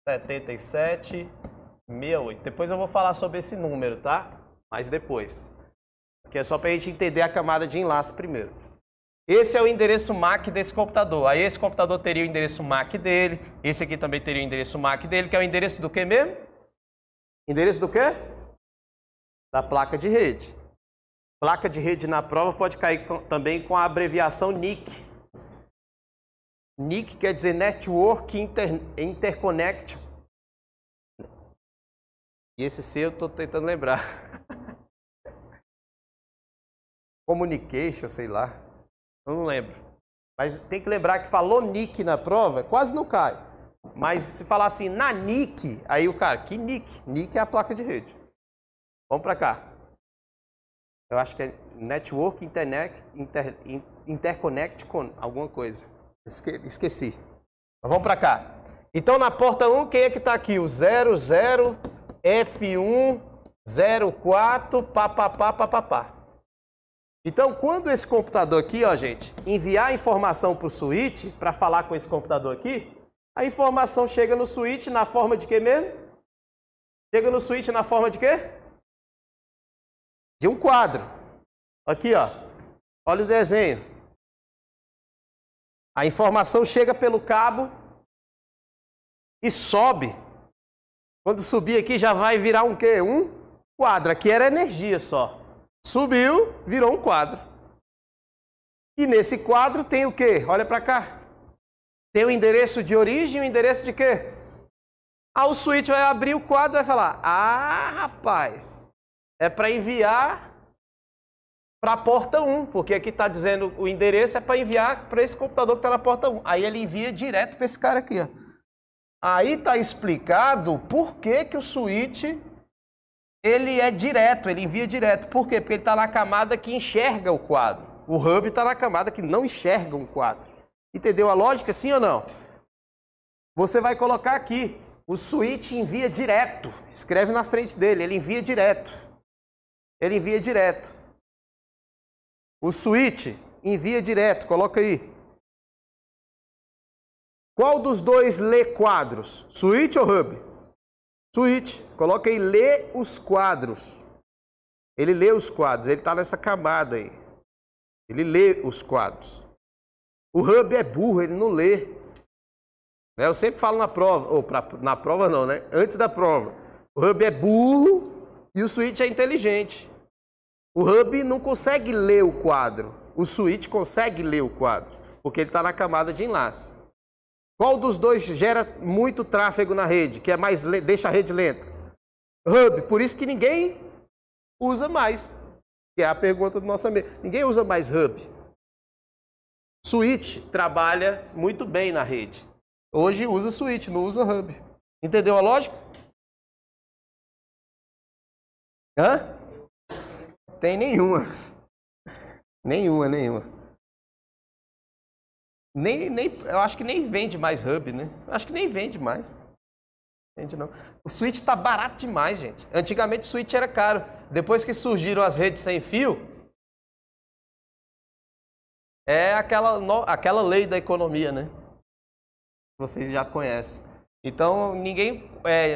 Speaker 1: 77 68. Depois eu vou falar sobre esse número, tá? Mas depois. Aqui é só para a gente entender a camada de enlace primeiro. Esse é o endereço MAC desse computador. Aí esse computador teria o endereço MAC dele. Esse aqui também teria o endereço MAC dele, que é o endereço do quê mesmo? Endereço do quê? Da placa de rede. Placa de rede na prova pode cair também com a abreviação NIC. NIC quer dizer Network Interconnect. E esse C eu estou tentando lembrar. Communication, sei lá. Eu não lembro. Mas tem que lembrar que falou NIC na prova, quase não cai. Mas se falar assim, na NIC, aí o cara, que NIC? NIC é a placa de rede. Vamos para cá. Eu acho que é Network Interconnect com alguma coisa. Esqueci. Mas vamos para cá. Então na porta 1, quem é que está aqui? O 00 F1 04 papapá. Então, quando esse computador aqui, ó, gente, enviar a informação para o switch, para falar com esse computador aqui, a informação chega no switch na forma de quê mesmo? Chega no switch na forma de quê? De um quadro. Aqui, ó. Olha o desenho. A informação chega pelo cabo e sobe. Quando subir aqui já vai virar um quê? Um quadro. Aqui era energia só. Subiu, virou um quadro. E nesse quadro tem o quê? Olha para cá. Tem o endereço de origem e o endereço de quê? O switch vai abrir o quadro e vai falar: ah, rapaz, é para enviar para a porta 1, porque aqui está dizendo o endereço é para enviar para esse computador que está na porta 1. Aí ele envia direto para esse cara aqui, ó. Aí está explicado por que que o switch ele é direto, ele envia direto. Por quê? Porque ele está na camada que enxerga o quadro. O hub está na camada que não enxerga um quadro. Entendeu a lógica, sim ou não? Você vai colocar aqui, o switch envia direto. Escreve na frente dele, ele envia direto. Ele envia direto. O switch envia direto, coloca aí. Qual dos dois lê quadros? Switch ou hub? Switch. Coloca aí, lê os quadros. Ele lê os quadros, ele está nessa camada aí. Ele lê os quadros. O hub é burro, ele não lê. Eu sempre falo na prova, ou na prova não, né? Antes da prova. O hub é burro e o switch é inteligente. O hub não consegue ler o quadro. O switch consegue ler o quadro, porque ele está na camada de enlace. Qual dos dois gera muito tráfego na rede, que é mais deixa a rede lenta? Hub. Por isso que ninguém usa mais. Que é a pergunta do nosso amigo. Ninguém usa mais hub. Switch trabalha muito bem na rede. Hoje usa switch, não usa hub. Entendeu a lógica? Hã? Tem nenhuma. Nenhuma. Eu acho que nem vende mais hub, né? Acho que nem vende mais. Vende não. O switch está barato demais, gente. Antigamente o switch era caro. Depois que surgiram as redes sem fio, é aquela lei da economia, né? Vocês já conhecem. Então, ninguém,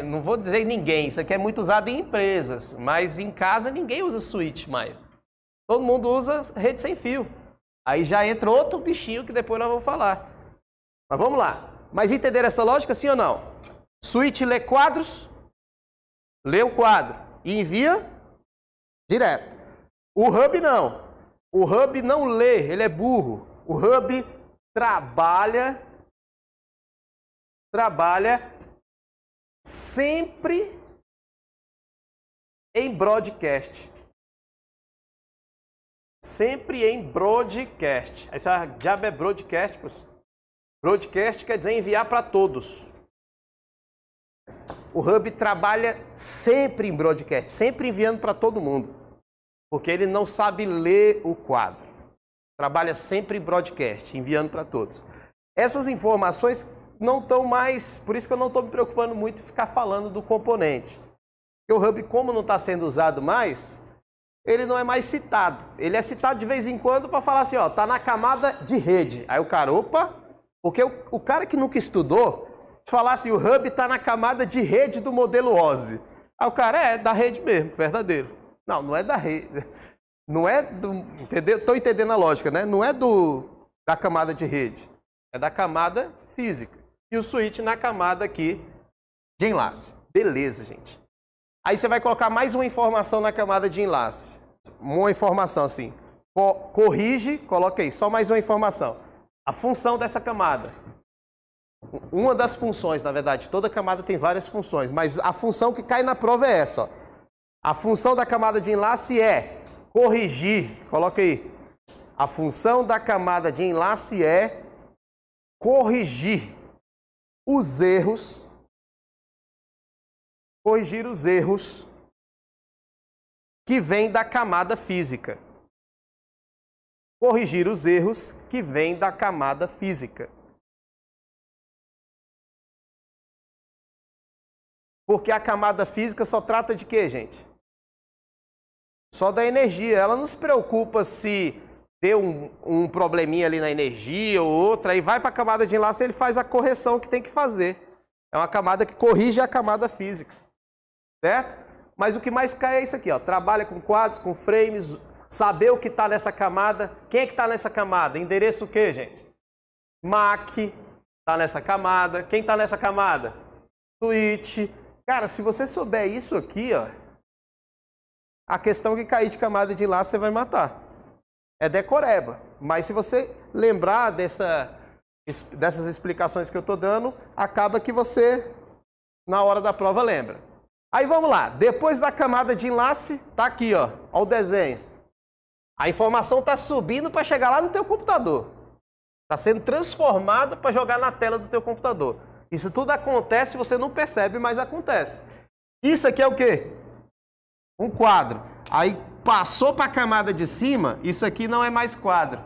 Speaker 1: não vou dizer ninguém, isso aqui é muito usado em empresas, mas em casa ninguém usa switch mais. Todo mundo usa rede sem fio. Aí já entra outro bichinho que depois nós vamos falar. Mas vamos lá. Mas entenderam essa lógica, sim ou não? Switch lê quadros, lê o quadro e envia direto. O hub não. O hub não lê, ele é burro. O hub trabalha sempre em broadcast. Sempre em broadcast. Aí você diabo é broadcast, pessoal. Broadcast quer dizer enviar para todos. O hub trabalha sempre em broadcast, sempre enviando para todo mundo. Porque ele não sabe ler o quadro. Trabalha sempre em broadcast, enviando para todos. Essas informações não estão mais... Por isso que eu não estou me preocupando muito em ficar falando do componente. Porque o hub, como não está sendo usado mais, ele não é mais citado. Ele é citado de vez em quando para falar assim, ó, tá na camada de rede. Aí o cara, opa, porque o cara que nunca estudou, se falasse o hub está na camada de rede do modelo OSI. Aí o cara, é da rede mesmo, verdadeiro. Não, não é da rede. Não é do... Entendeu? Estão entendendo a lógica, né? Não é da camada de rede. É da camada física. E o switch na camada aqui de enlace. Beleza, gente. Aí você vai colocar mais uma informação na camada de enlace. Uma informação assim. Corrige, coloca aí, só mais uma informação. A função dessa camada. Uma das funções, na verdade, toda camada tem várias funções, mas a função que cai na prova é essa, ó. A função da camada de enlace é corrigir, coloca aí. A função da camada de enlace é corrigir os erros, que vêm da camada física. Corrigir os erros que vêm da camada física. Porque a camada física só trata de quê, gente? Só da energia. Ela não se preocupa se deu um probleminha ali na energia ou outra, aí vai para a camada de enlace e ele faz a correção que tem que fazer. É uma camada que corrige a camada física. Certo? Mas o que mais cai é isso aqui, ó. Trabalha com quadros, com frames, saber o que está nessa camada. Quem é que está nessa camada? Endereço o quê, gente? MAC está nessa camada. Quem está nessa camada? switch. Cara, se você souber isso aqui, ó, a questão que cair de camada de enlace você vai matar. É decoreba. Mas se você lembrar dessas explicações que eu estou dando, acaba que você, na hora da prova, lembra. Aí vamos lá. Depois da camada de enlace, tá aqui, ó. Ó o desenho. A informação está subindo para chegar lá no teu computador. Está sendo transformada para jogar na tela do teu computador. Isso tudo acontece, você não percebe, mas acontece. Isso aqui é o quê? Um quadro. Aí passou para a camada de cima, isso aqui não é mais quadro.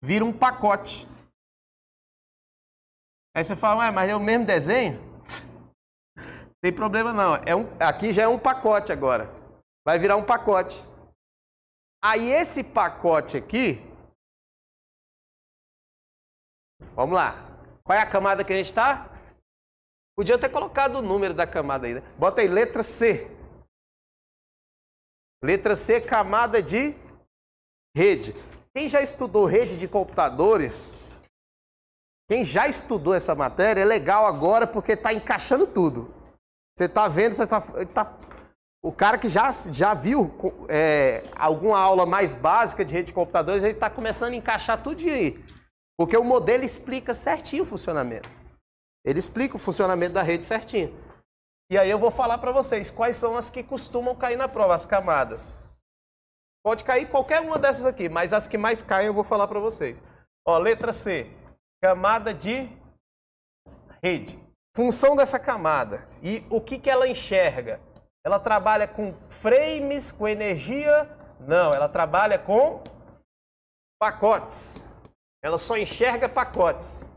Speaker 1: Vira um pacote. Aí você fala, ué, mas é o mesmo desenho? Não tem problema não. Aqui já é um pacote agora. Vai virar um pacote. Aí esse pacote aqui... Vamos lá. Qual é a camada que a gente está? Podia ter colocado o número da camada aí, né? Bota aí, letra C. Letra C, camada de rede. Quem já estudou rede de computadores, quem já estudou essa matéria, é legal agora porque está encaixando tudo. Você está vendo, o cara que já viu alguma aula mais básica de rede de computadores, ele está começando a encaixar tudo aí. Porque o modelo explica certinho o funcionamento. Ele explica o funcionamento da rede certinho. E aí eu vou falar para vocês quais são as que costumam cair na prova, as camadas. Pode cair qualquer uma dessas aqui, mas as que mais caem eu vou falar para vocês. Ó, letra C, camada de rede. Função dessa camada e o que ela enxerga? Ela trabalha com frames, com energia? Não, ela trabalha com pacotes. Ela só enxerga pacotes.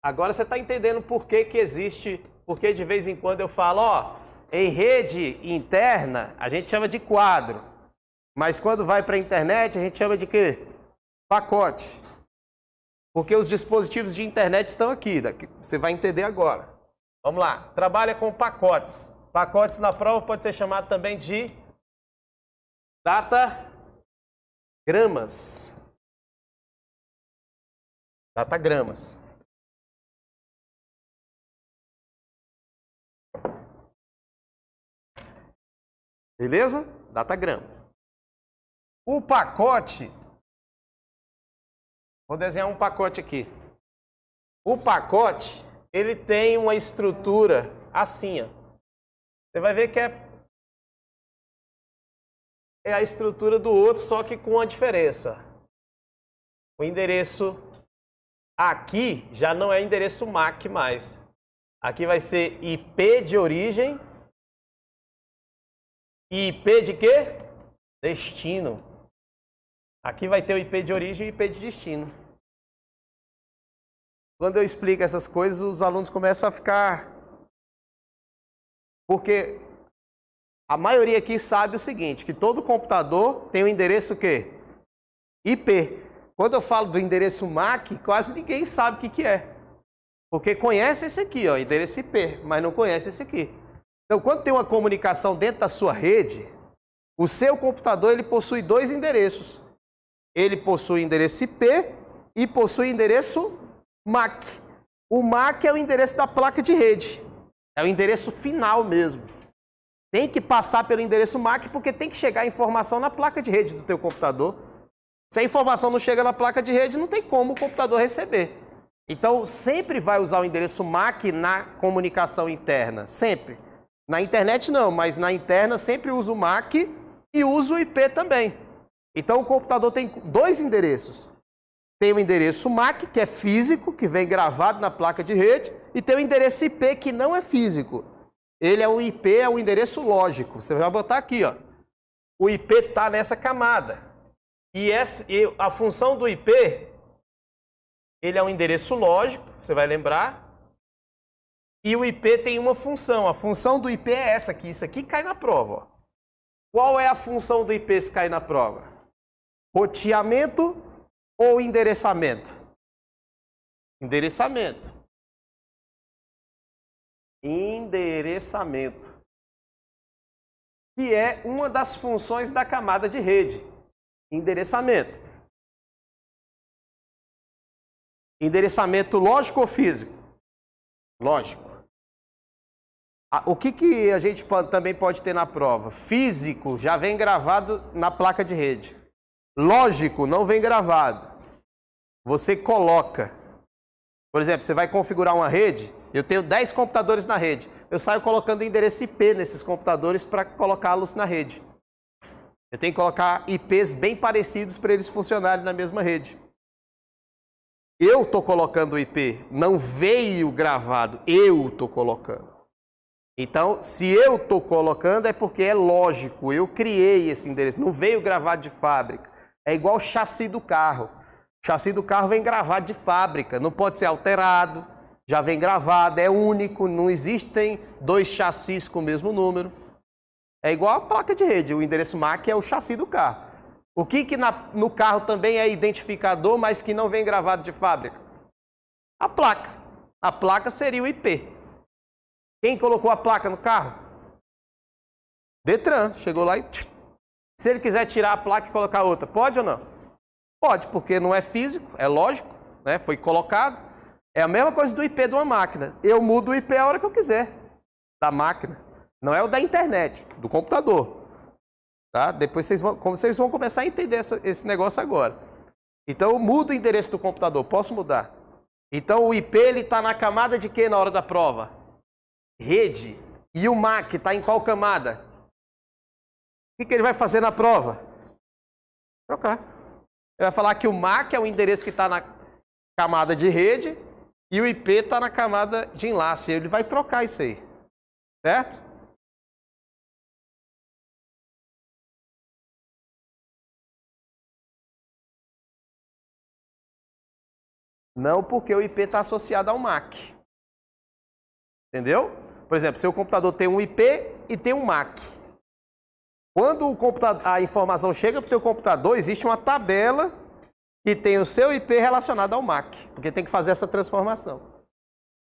Speaker 1: Agora você está entendendo por que existe, porque de vez em quando eu falo, ó, em rede interna a gente chama de quadro, mas quando vai para a internet a gente chama de quê? Pacote. Porque os dispositivos de internet estão aqui, você vai entender agora. Vamos lá, trabalha com pacotes. Pacotes na prova pode ser chamado também de datagramas. Datagramas. Beleza? Datagramas. O pacote, vou desenhar um pacote aqui. O pacote, ele tem uma estrutura assim, ó. Você vai ver que é a estrutura do outro, só que com uma diferença. O endereço aqui já não é endereço MAC mais. Aqui vai ser IP de origem. E IP de quê? Destino. Aqui vai ter o IP de origem e IP de destino. Quando eu explico essas coisas, os alunos começam a ficar... Porque a maioria aqui sabe o seguinte, que todo computador tem o endereço o quê? IP. Quando eu falo do endereço MAC, quase ninguém sabe o que é. Porque conhece esse aqui, ó, endereço IP, mas não conhece esse aqui. Então, quando tem uma comunicação dentro da sua rede, o seu computador ele possui dois endereços. Ele possui endereço IP e possui endereço MAC. O MAC é o endereço da placa de rede. É o endereço final mesmo. Tem que passar pelo endereço MAC porque tem que chegar a informação na placa de rede do teu computador. Se a informação não chega na placa de rede, não tem como o computador receber. Então, sempre vai usar o endereço MAC na comunicação interna. Sempre. Na internet não, mas na interna sempre usa o MAC e usa o IP também. Então o computador tem dois endereços. Tem o endereço MAC, que é físico, que vem gravado na placa de rede, e tem o endereço IP, que não é físico. Ele é o IP, é o endereço lógico. Você vai botar aqui, ó. O IP está nessa camada. E a função do IP, ele é um endereço lógico, você vai lembrar. E o IP tem uma função. A função do IP é essa aqui. Isso aqui cai na prova. Ó. Qual é a função do IP se cai na prova? Roteamento ou endereçamento? Endereçamento. Endereçamento. Que é uma das funções da camada de rede. Endereçamento. Endereçamento lógico ou físico? Lógico. O que a gente também pode ter na prova? Físico já vem gravado na placa de rede. Lógico não vem gravado. Você coloca. Por exemplo, você vai configurar uma rede. Eu tenho 10 computadores na rede. Eu saio colocando endereço IP nesses computadores para colocá-los na rede. Eu tenho que colocar IPs bem parecidos para eles funcionarem na mesma rede. Eu estou colocando o IP, não veio gravado, eu estou colocando. Então, se eu estou colocando é porque é lógico, eu criei esse endereço, não veio gravado de fábrica. É igual o chassi do carro. O chassi do carro vem gravado de fábrica, não pode ser alterado, já vem gravado, é único, não existem 2 chassis com o mesmo número. É igual a placa de rede, o endereço MAC é o chassi do carro. O que no carro também é identificador, mas que não vem gravado de fábrica? A placa. A placa seria o IP. Quem colocou a placa no carro? Detran. Chegou lá e... Se ele quiser tirar a placa e colocar outra, pode ou não? Pode, porque não é físico, é lógico, né? Foi colocado. É a mesma coisa do IP de uma máquina. Eu mudo o IP a hora que eu quiser da máquina. Não é o da internet, do computador. Tá? Depois vocês vão começar a entender esse negócio agora. Então eu mudo o endereço do computador, posso mudar. Então o IP está na camada de quê na hora da prova? Rede. E o MAC está em qual camada? O que ele vai fazer na prova? Trocar. Ele vai falar que o MAC é o endereço que está na camada de rede e o IP está na camada de enlace. Ele vai trocar isso aí. Certo? Não, porque o IP está associado ao MAC. Entendeu? Por exemplo, seu computador tem um IP e tem um MAC. Quando a informação chega para o seu computador, existe uma tabela que tem o seu IP relacionado ao MAC, porque tem que fazer essa transformação.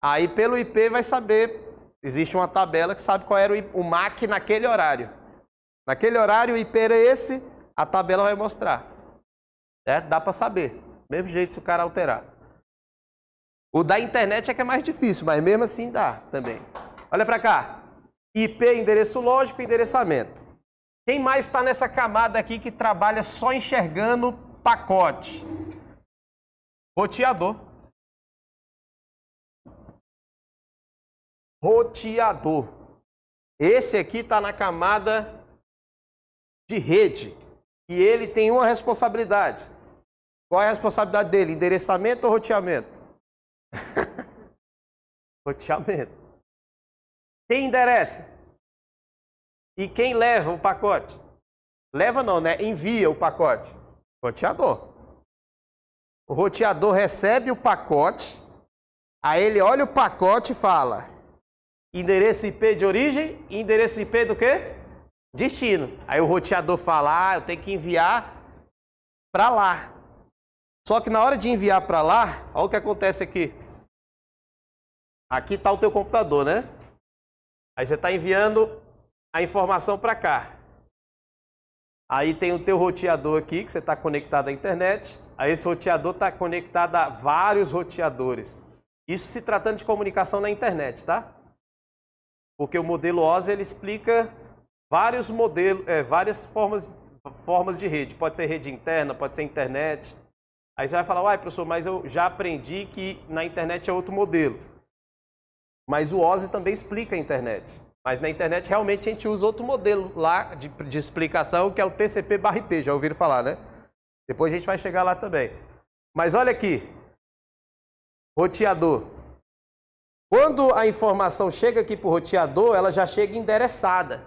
Speaker 1: Aí, pelo IP, vai saber, existe uma tabela que sabe qual era o MAC naquele horário. Naquele horário, o IP era esse, a tabela vai mostrar. Certo? Dá para saber. Mesmo jeito se o cara alterar. O da internet é que é mais difícil, mas mesmo assim dá também. Olha para cá. IP, endereço lógico e endereçamento. Quem mais está nessa camada aqui que trabalha só enxergando pacote? Roteador. Roteador. Esse aqui está na camada de rede. E ele tem uma responsabilidade. Qual é a responsabilidade dele? Endereçamento ou roteamento? Roteamento. Quem endereça? E quem leva o pacote? Leva não, né? Envia o pacote. Roteador. O roteador recebe o pacote, aí ele olha o pacote e fala endereço IP de origem e endereço IP do quê? Destino. Aí o roteador fala, eu tenho que enviar para lá. Só que na hora de enviar para lá, olha o que acontece aqui. Aqui está o teu computador, né? Aí você está enviando a informação para cá. Aí tem o teu roteador aqui, que você está conectado à internet. Aí esse roteador está conectado a vários roteadores. Isso se tratando de comunicação na internet, tá? Porque o modelo OSI, ele explica vários modelos, várias formas de rede. Pode ser rede interna, pode ser internet. Aí você vai falar, uai, professor, mas eu já aprendi que na internet é outro modelo. Mas o OSI também explica a internet. Mas na internet realmente a gente usa outro modelo lá de explicação, que é o TCP/IP. Já ouviram falar, né? Depois a gente vai chegar lá também. Mas olha aqui. Roteador. Quando a informação chega aqui para o roteador, ela já chega endereçada.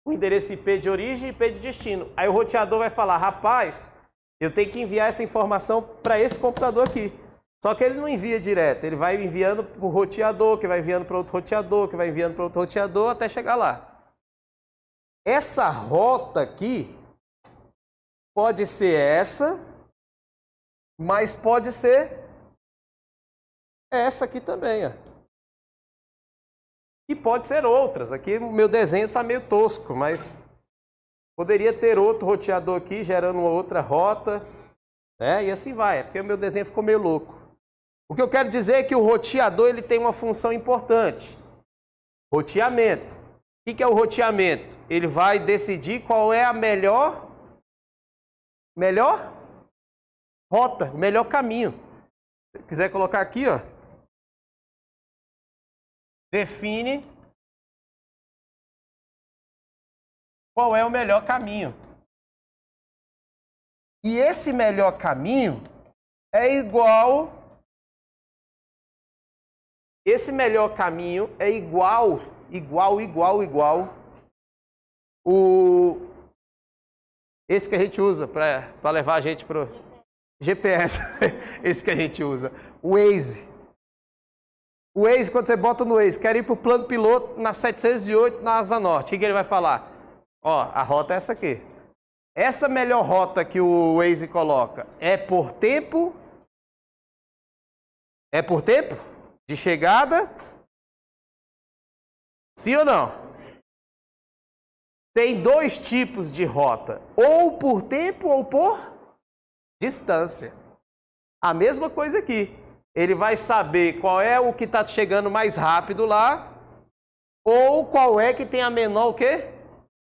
Speaker 1: O endereço IP de origem e IP de destino. Aí o roteador vai falar, rapaz, eu tenho que enviar essa informação para esse computador aqui. Só que ele não envia direto, ele vai enviando para o roteador, que vai enviando para outro roteador, que vai enviando para outro roteador, até chegar lá. Essa rota aqui pode ser essa, mas pode ser essa aqui também, ó. E pode ser outras. Aqui o meu desenho está meio tosco, mas poderia ter outro roteador aqui gerando uma outra rota, né? E assim vai, é porque o meu desenho ficou meio louco. O que eu quero dizer é que o roteador ele tem uma função importante. Roteamento. O que é o roteamento? Ele vai decidir qual é a melhor rota, o melhor caminho. Se quiser colocar aqui, ó. Define qual é o melhor caminho. E esse melhor caminho é igual... Esse melhor caminho é igual esse que a gente usa para levar a gente pro GPS. Esse que a gente usa. O Waze. O Waze, quando você bota no Waze, quer ir para o plano piloto na 708 na Asa Norte. O que ele vai falar? Ó, a rota é essa aqui. Essa melhor rota que o Waze coloca é por tempo? É por tempo de chegada? Sim ou não? Tem dois tipos de rota. Ou por tempo ou por distância. A mesma coisa aqui. Ele vai saber qual é o que está chegando mais rápido lá, ou qual é que tem a menor o quê?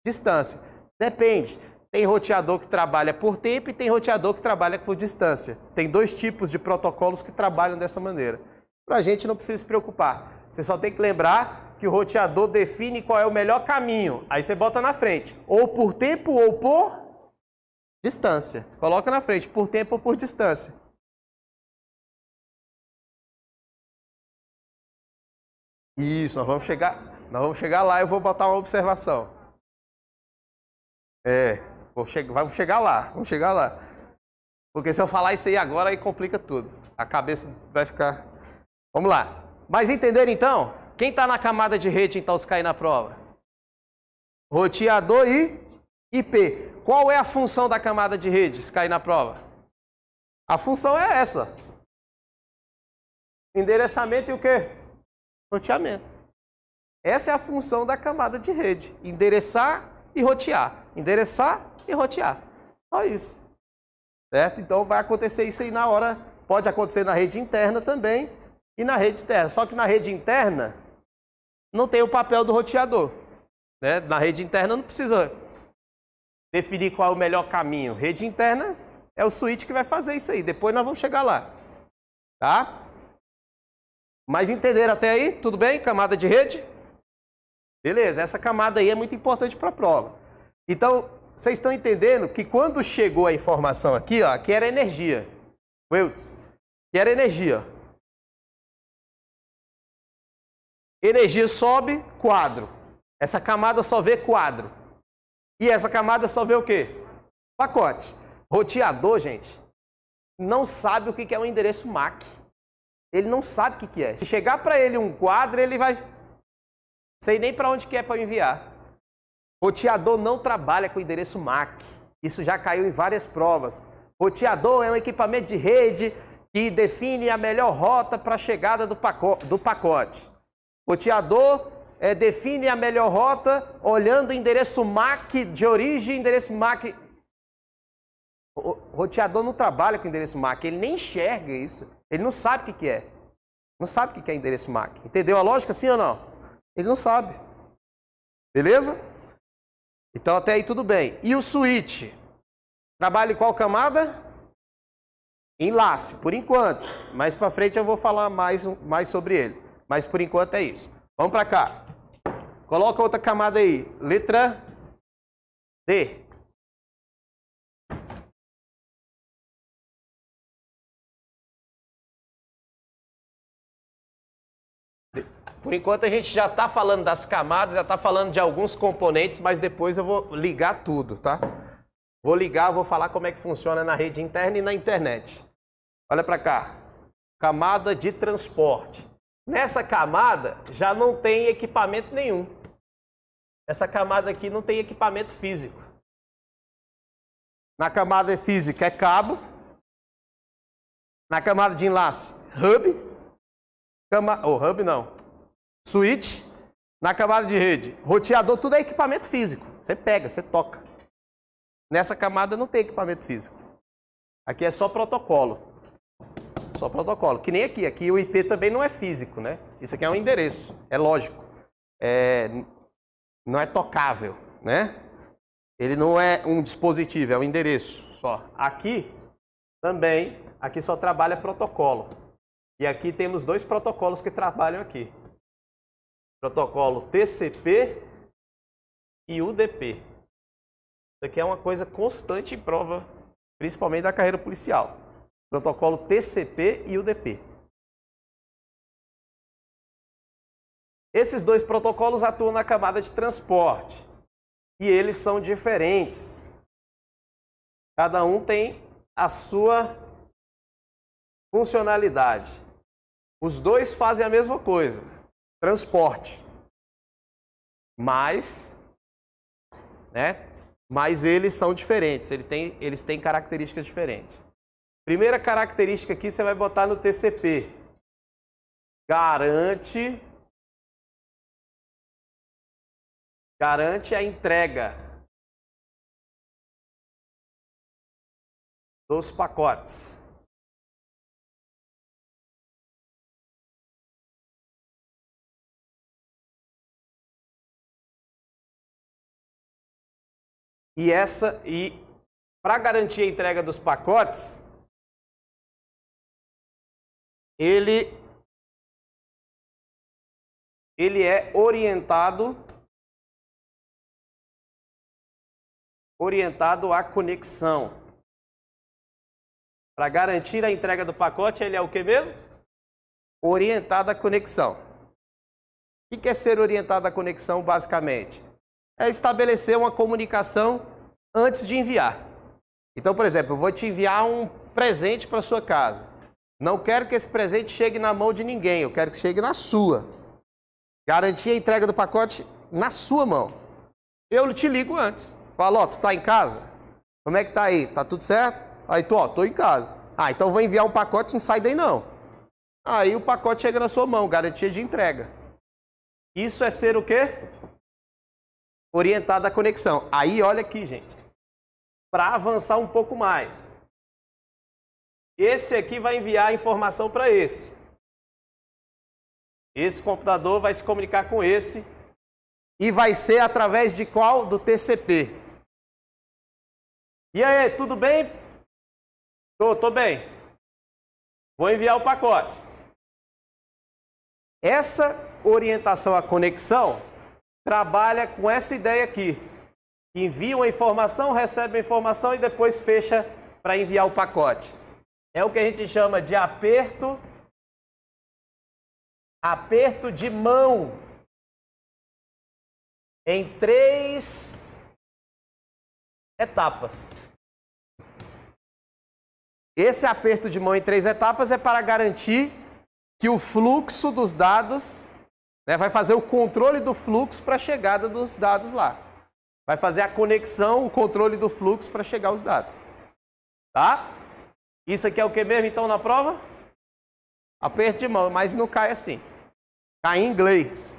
Speaker 1: Distância. Depende. Tem roteador que trabalha por tempo e tem roteador que trabalha por distância. Tem dois tipos de protocolos que trabalham dessa maneira. Para a gente não precisa se preocupar. Você só tem que lembrar que o roteador define qual é o melhor caminho. Aí você bota na frente. Ou por tempo ou por distância. Coloca na frente, por tempo ou por distância. Isso, nós vamos chegar lá e eu vou botar uma observação. Vamos chegar lá. Porque se eu falar isso aí agora, aí complica tudo. A cabeça vai ficar... Vamos lá. Mas entenderam então? Quem está na camada de rede, então, se cair na prova? Roteador e IP. Qual é a função da camada de rede, se cair na prova? A função é essa. Endereçamento e o quê? Roteamento. Essa é a função da camada de rede. Endereçar e rotear. Endereçar e rotear. Só isso. Certo? Então vai acontecer isso aí na hora. Pode acontecer na rede interna também e na rede externa. Só que na rede interna não tem o papel do roteador. Né? Na rede interna não precisa definir qual é o melhor caminho. Rede interna é o switch que vai fazer isso aí. Depois nós vamos chegar lá. Tá? Mas entenderam até aí? Tudo bem? Camada de rede? Beleza, essa camada aí é muito importante para a prova. Então, vocês estão entendendo que quando chegou a informação aqui, ó, aqui era energia. Welts, que era energia. Energia sobe, quadro. Essa camada só vê quadro. E essa camada só vê o quê? Pacote. Roteador, gente, não sabe o que é um endereço MAC. Ele não sabe o que é. Se chegar para ele um quadro, ele vai... Sei nem para onde que é para enviar. Roteador não trabalha com endereço MAC. Isso já caiu em várias provas. Roteador é um equipamento de rede que define a melhor rota para a chegada do pacote. Roteador define a melhor rota olhando o endereço MAC de origem, endereço MAC... O roteador não trabalha com endereço MAC, ele nem enxerga isso. Ele não sabe o que é. Não sabe o que é endereço MAC. Entendeu a lógica, sim ou não? Ele não sabe. Beleza? Então até aí tudo bem. E o switch? Trabalha em qual camada? Enlace, por enquanto. Mais para frente eu vou falar mais sobre ele. Mas por enquanto é isso. Vamos para cá. Coloca outra camada aí. Letra D. Por enquanto a gente já está falando das camadas, já está falando de alguns componentes, mas depois eu vou ligar tudo, tá? Vou ligar, vou falar como é que funciona na rede interna e na internet. Olha para cá. Camada de transporte. Nessa camada já não tem equipamento nenhum. Essa camada aqui não tem equipamento físico. Na camada física é cabo. Na camada de enlace, hub. Hub não. Switch. Na camada de rede, roteador, tudo é equipamento físico. Você pega, você toca. Nessa camada não tem equipamento físico. Aqui é só protocolo. Só protocolo. Que nem aqui. Aqui o IP também não é físico, né? Isso aqui é um endereço. É lógico. Não é tocável, né? Ele não é um dispositivo, é um endereço só. Aqui também, aqui só trabalha protocolo. E aqui temos dois protocolos que trabalham aqui. Protocolo TCP e UDP. Isso aqui é uma coisa constante em prova, principalmente da carreira policial. Protocolo TCP e UDP. Esses dois protocolos atuam na camada de transporte. E eles são diferentes. Cada um tem a sua funcionalidade. Os dois fazem a mesma coisa, transporte. Mas eles são diferentes, eles têm características diferentes. Primeira característica aqui você vai botar no TCP. Garante a entrega dos pacotes. E para garantir a entrega dos pacotes, ele é orientado à conexão. Para garantir a entrega do pacote, ele é o que mesmo? Orientado à conexão. O que é ser orientado à conexão, basicamente? É estabelecer uma comunicação antes de enviar. Então, por exemplo, eu vou te enviar um presente para sua casa. Não quero que esse presente chegue na mão de ninguém, eu quero que chegue na sua. Garantir a entrega do pacote na sua mão. Eu te ligo antes. Falo, ó, tu tá em casa? Como é que tá aí? Tá tudo certo? Aí tu, ó, tô em casa. Ah, então eu vou enviar um pacote, não sai daí não. Aí o pacote chega na sua mão, garantia de entrega. Isso é ser o quê? Orientado à conexão. Aí, olha aqui, gente. Para avançar um pouco mais. Esse aqui vai enviar a informação para esse. Esse computador vai se comunicar com esse. E vai ser através de qual? Do TCP. E aí, tudo bem? Tô bem. Vou enviar o pacote. Essa orientação à conexão trabalha com essa ideia aqui. Envia uma informação, recebe a informação e depois fecha para enviar o pacote. É o que a gente chama de aperto de mão. Em 3 etapas. Esse aperto de mão em 3 etapas é para garantir que o fluxo dos dados, vai fazer o controle do fluxo para a chegada dos dados lá. Vai fazer a conexão, o controle do fluxo para chegar os dados. Tá? Isso aqui é o que mesmo, então, na prova? Aperto de mão, mas não cai assim. Cai em inglês.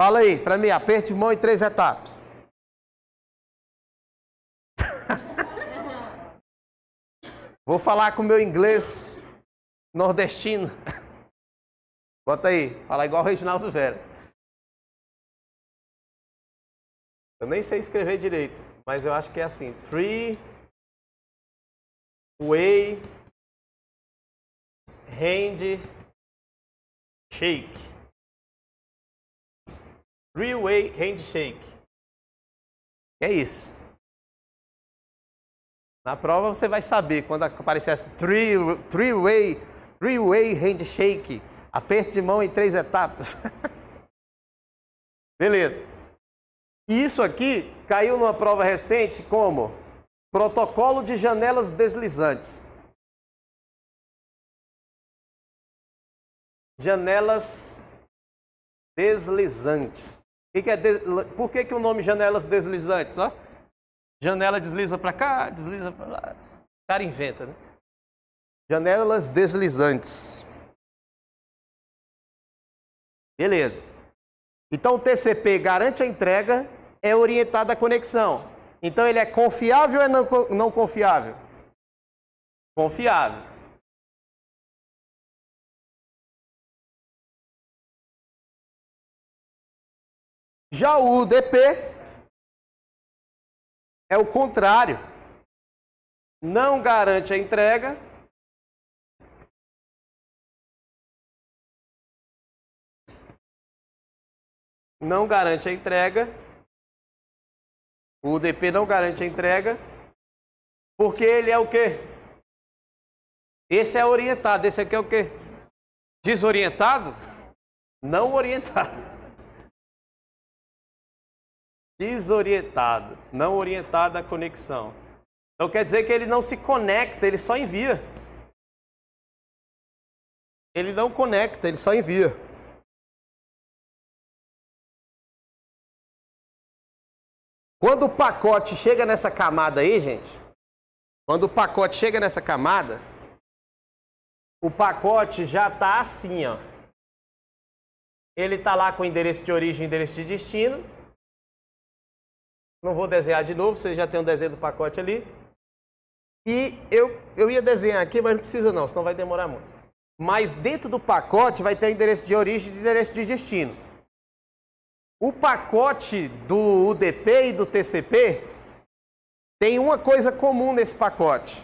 Speaker 1: Fala aí, para mim, aperto de mão em 3 etapas. Vou falar com o meu inglês nordestino. Bota aí, fala igual o Reginaldo Veras. Eu nem sei escrever direito, mas eu acho que é assim. Three-way handshake. Three-way handshake. É isso. Na prova você vai saber quando aparecer essa three-way handshake. Aperto de mão em 3 etapas. Beleza. Isso aqui caiu numa prova recente como protocolo de janelas deslizantes. Janelas deslizantes. Por que o nome janelas deslizantes? Ó? Janela desliza para cá, desliza para lá. O cara inventa, né? Janelas deslizantes. Beleza. Então o TCP garante a entrega, é orientado à conexão. Então ele é confiável ou não confiável? Confiável. Já o UDP é o contrário. Não garante a entrega. Não garante a entrega. O UDP não garante a entrega. Porque ele é o quê? Esse é orientado. Esse aqui é o quê? Desorientado? Não orientado. Desorientado. Não orientado à conexão. Então quer dizer que ele não se conecta, ele só envia. Ele não conecta, ele só envia. Quando o pacote chega nessa camada aí, gente, quando o pacote chega nessa camada, o pacote já está assim, ó. Ele está lá com endereço de origem e endereço de destino. Não vou desenhar de novo, você já tem um desenho do pacote ali. E eu ia desenhar aqui, mas não precisa não, senão vai demorar muito. Mas dentro do pacote vai ter o endereço de origem e endereço de destino. O pacote do UDP e do TCP tem uma coisa comum nesse pacote.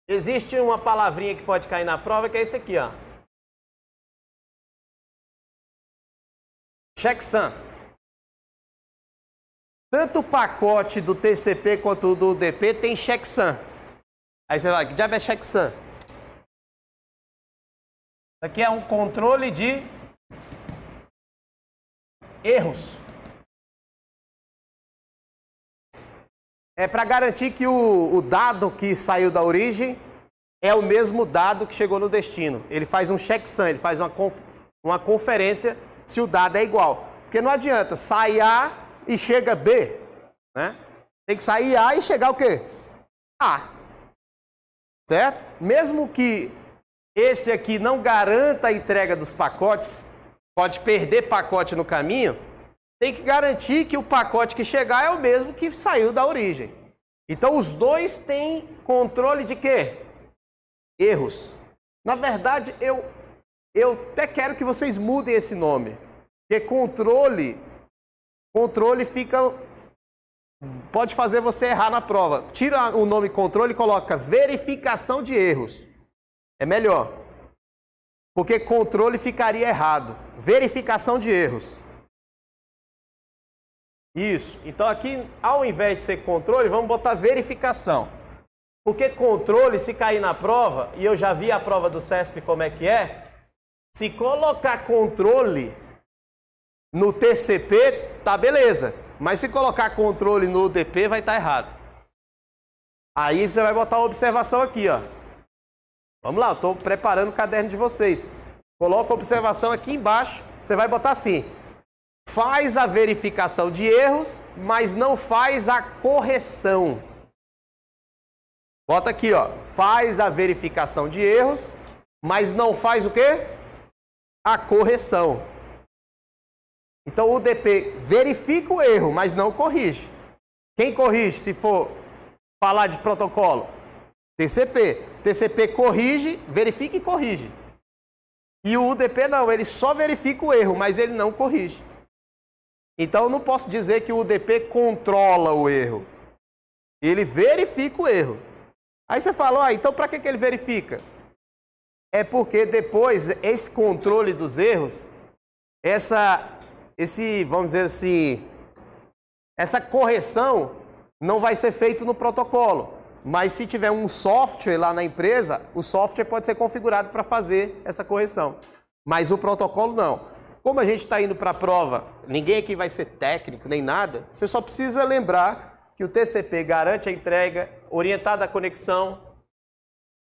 Speaker 1: Existe uma palavrinha que pode cair na prova, que é esse aqui, ó. Checksum. Tanto o pacote do TCP quanto o do UDP tem checksum. Aí você vai, que diabo é checksum? Aqui é um controle de erros. É para garantir que o dado que saiu da origem é o mesmo dado que chegou no destino. Ele faz um checksum, ele faz uma conferência se o dado é igual. Porque não adianta, sai A e chega B, né? Tem que sair A e chegar o quê? A. Certo? Mesmo que esse aqui não garanta a entrega dos pacotes, pode perder pacote no caminho, tem que garantir que o pacote que chegar é o mesmo que saiu da origem. Então os dois têm controle de quê? Erros. Na verdade, eu até quero que vocês mudem esse nome. Porque controle fica... pode fazer você errar na prova. Tira o nome controle e coloca verificação de erros. É melhor. Porque controle ficaria errado. Verificação de erros. Isso. Então aqui, ao invés de ser controle, vamos botar verificação. Porque controle, se cair na prova, e eu já vi a prova do CESP como é que é, se colocar controle no TCP, tá beleza. Mas se colocar controle no UDP, vai estar errado. Aí você vai botar a observação aqui, ó. Vamos lá, eu estou preparando o caderno de vocês. Coloca a observação aqui embaixo, você vai botar assim. Faz a verificação de erros, mas não faz a correção. Bota aqui, ó. Faz a verificação de erros, mas não faz o quê? A correção. Então o UDP verifica o erro, mas não corrige. Quem corrige se for falar de protocolo? TCP. TCP corrige, verifica e corrige. E o UDP não, ele só verifica o erro, mas ele não corrige. Então eu não posso dizer que o UDP controla o erro. Ele verifica o erro. Aí você fala, então para que ele verifica? É porque depois esse controle dos erros, vamos dizer assim, essa correção não vai ser feita no protocolo. Mas se tiver um software lá na empresa, o software pode ser configurado para fazer essa correção. Mas o protocolo não. Como a gente está indo para a prova, ninguém aqui vai ser técnico nem nada, você só precisa lembrar que o TCP garante a entrega, orientada à conexão,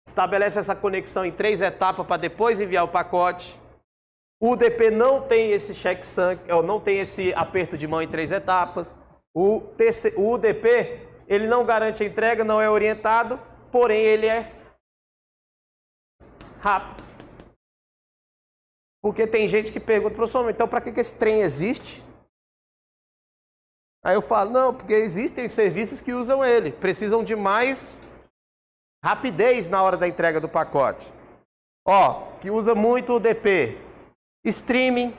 Speaker 1: estabelece essa conexão em 3 etapas para depois enviar o pacote. O UDP não tem esse checksum, não tem esse aperto de mão em 3 etapas. O UDP, ele não garante a entrega, não é orientado, porém ele é rápido. Porque tem gente que pergunta, professor, então para que esse trem existe? Aí eu falo, não, porque existem serviços que usam ele, precisam de mais rapidez na hora da entrega do pacote. Ó, que usa muito o UDP, streaming,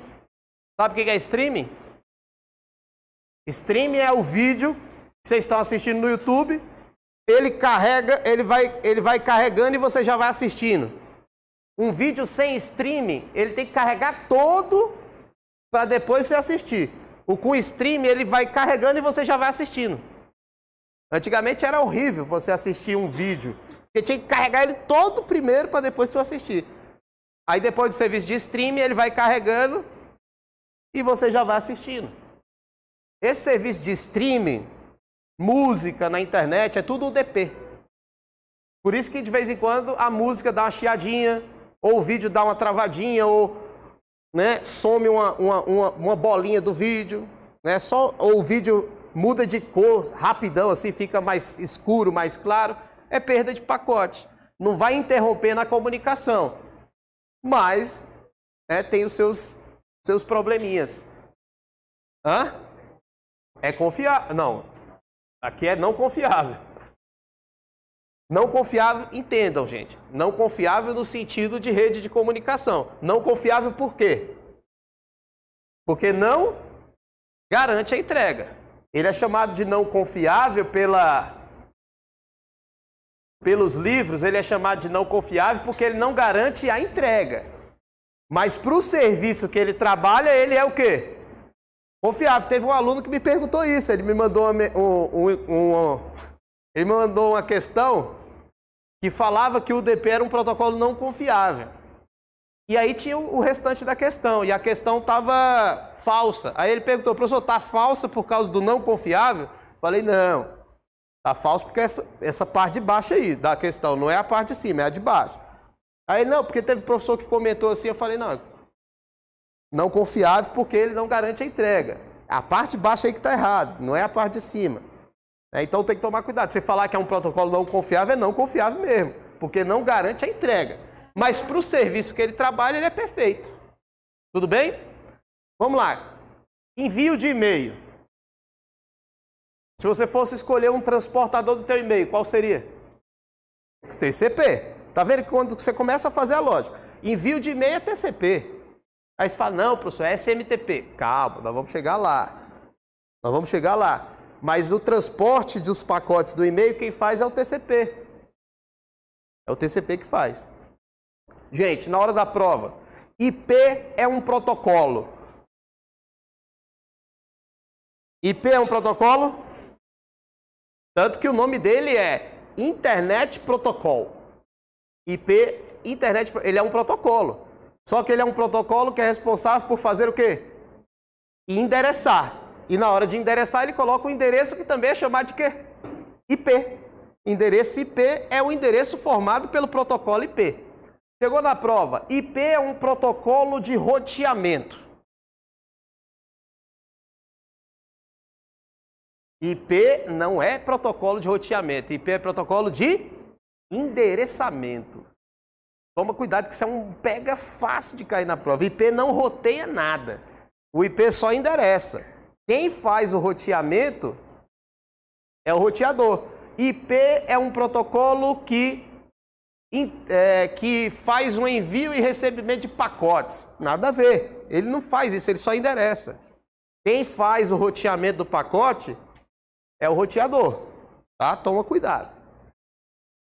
Speaker 1: Sabe o que é streaming? Streaming é o vídeo que vocês estão assistindo no YouTube, ele carrega, ele vai carregando e você já vai assistindo. Um vídeo sem streaming, ele tem que carregar todo para depois você assistir. O com streaming, ele vai carregando e você já vai assistindo. Antigamente era horrível você assistir um vídeo, porque tinha que carregar ele todo primeiro para depois você assistir. Aí depois do serviço de streaming, ele vai carregando e você já vai assistindo. Esse serviço de streaming, música na internet, é tudo UDP. Por isso que de vez em quando a música dá uma chiadinha, ou o vídeo dá uma travadinha, ou né, some uma bolinha do vídeo, né, ou o vídeo muda de cor rapidão, assim fica mais escuro, mais claro, é perda de pacote. Não vai interromper na comunicação, mas tem os seus probleminhas. Hã? É confiável? Não. Aqui é não confiável. Não confiável, entendam, gente. Não confiável no sentido de rede de comunicação. Não confiável por quê? Porque não garante a entrega. Ele é chamado de não confiável pelos livros, ele é chamado de não confiável porque ele não garante a entrega. Mas para o serviço que ele trabalha, ele é o quê? Confiável. Teve um aluno que me perguntou isso. Ele me mandou uma questão que falava que o UDP era um protocolo não confiável. E aí tinha o restante da questão. E a questão estava falsa. Aí ele perguntou, professor, está falsa por causa do não confiável? Falei, não. Está falso porque essa parte de baixo aí da questão. Não é a parte de cima, é a de baixo. Aí não, porque teve professor que comentou assim. Eu falei, não confiável porque ele não garante a entrega. A parte de baixo aí que está errado, não é a parte de cima. Então tem que tomar cuidado. Você falar que é um protocolo não confiável, é não confiável mesmo, porque não garante a entrega. Mas para o serviço que ele trabalha, ele é perfeito. Tudo bem? Vamos lá. Envio de e-mail. Se você fosse escolher um transportador do teu e-mail, qual seria? TCP. Tá vendo que quando você começa a fazer a lógica, envio de e-mail é TCP. Aí você fala, não, professor, é SMTP. Calma, nós vamos chegar lá. Nós vamos chegar lá. Mas o transporte dos pacotes do e-mail, quem faz é o TCP. É o TCP que faz. Gente, na hora da prova, IP é um protocolo. IP é um protocolo? Tanto que o nome dele é Internet Protocol. IP, Internet, ele é um protocolo. Só que ele é um protocolo que é responsável por fazer o quê? Endereçar. E na hora de endereçar, ele coloca o endereço que também é chamado de quê? IP. Endereço IP é o endereço formado pelo protocolo IP. Chegou na prova. IP é um protocolo de roteamento. IP não é protocolo de roteamento. IP é protocolo de endereçamento. Toma cuidado que isso é um pega fácil de cair na prova. IP não roteia nada. O IP só endereça. Quem faz o roteamento é o roteador. IP é um protocolo que faz um envio e recebimento de pacotes. Nada a ver. Ele não faz isso, ele só endereça. Quem faz o roteamento do pacote é o roteador. Tá? Toma cuidado.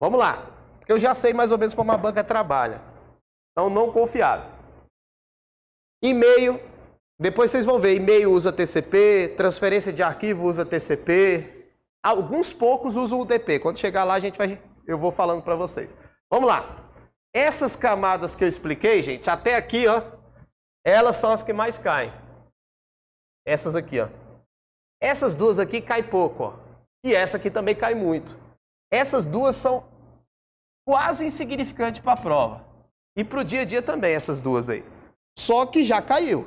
Speaker 1: Vamos lá. Eu já sei mais ou menos como a banca trabalha. Então, não confiável. E-mail. Depois vocês vão ver. E-mail usa TCP. Transferência de arquivo usa TCP. Alguns poucos usam o UDP. Quando chegar lá, eu vou falando para vocês. Vamos lá. Essas camadas que eu expliquei, gente, até aqui, ó, elas são as que mais caem. Essas aqui, ó. Essas duas aqui caem pouco, ó. E essa aqui também cai muito. Essas duas são quase insignificantes para a prova. E para o dia a dia também, essas duas aí. Só que já caiu.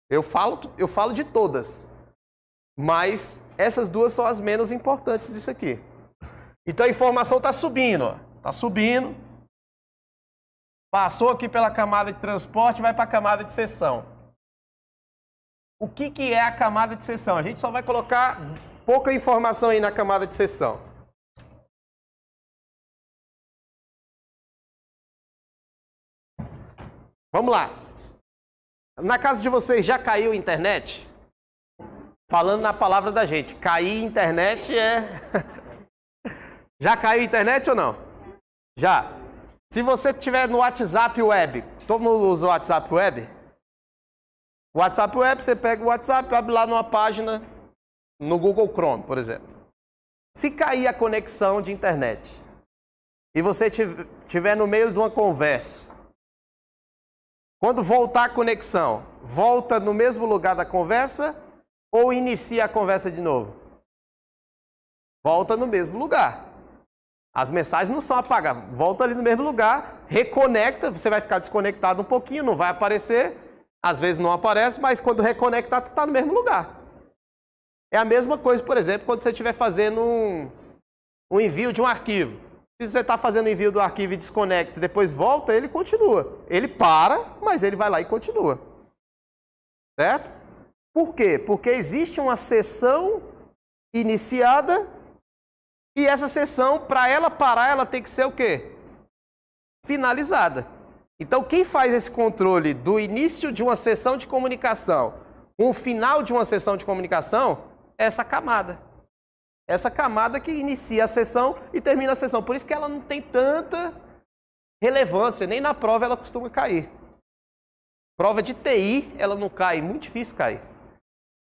Speaker 1: Eu falo de todas. Mas essas duas são as menos importantes disso aqui. Então a informação está subindo, ó. Está subindo. Passou aqui pela camada de transporte, vai para a camada de seção. O que é a camada de seção? A gente só vai colocar pouca informação aí na camada de seção. Vamos lá. Na casa de vocês já caiu a internet? Falando na palavra da gente, cair internet é... Já caiu a internet ou não? Já. Se você estiver no WhatsApp Web, todo mundo usa o WhatsApp Web? O WhatsApp Web, você pega o WhatsApp, abre lá numa página no Google Chrome, por exemplo. Se cair a conexão de internet e você estiver no meio de uma conversa, quando voltar a conexão, volta no mesmo lugar da conversa ou inicia a conversa de novo? Volta no mesmo lugar. As mensagens não são apagadas. Volta ali no mesmo lugar, reconecta, você vai ficar desconectado um pouquinho, não vai aparecer. Às vezes não aparece, mas quando reconectar, tu está no mesmo lugar. É a mesma coisa, por exemplo, quando você estiver fazendo um envio de um arquivo. Se você está fazendo o envio do arquivo e desconecta, depois volta, ele continua. Ele para, mas ele vai lá e continua. Certo? Por quê? Porque existe uma sessão iniciada e essa sessão, para ela parar, ela tem que ser o quê? Finalizada. Então, quem faz esse controle do início de uma sessão de comunicação com o final de uma sessão de comunicação é essa camada. Essa camada que inicia a sessão e termina a sessão. Por isso que ela não tem tanta relevância, nem na prova ela costuma cair. Prova de TI, ela não cai, muito difícil cair.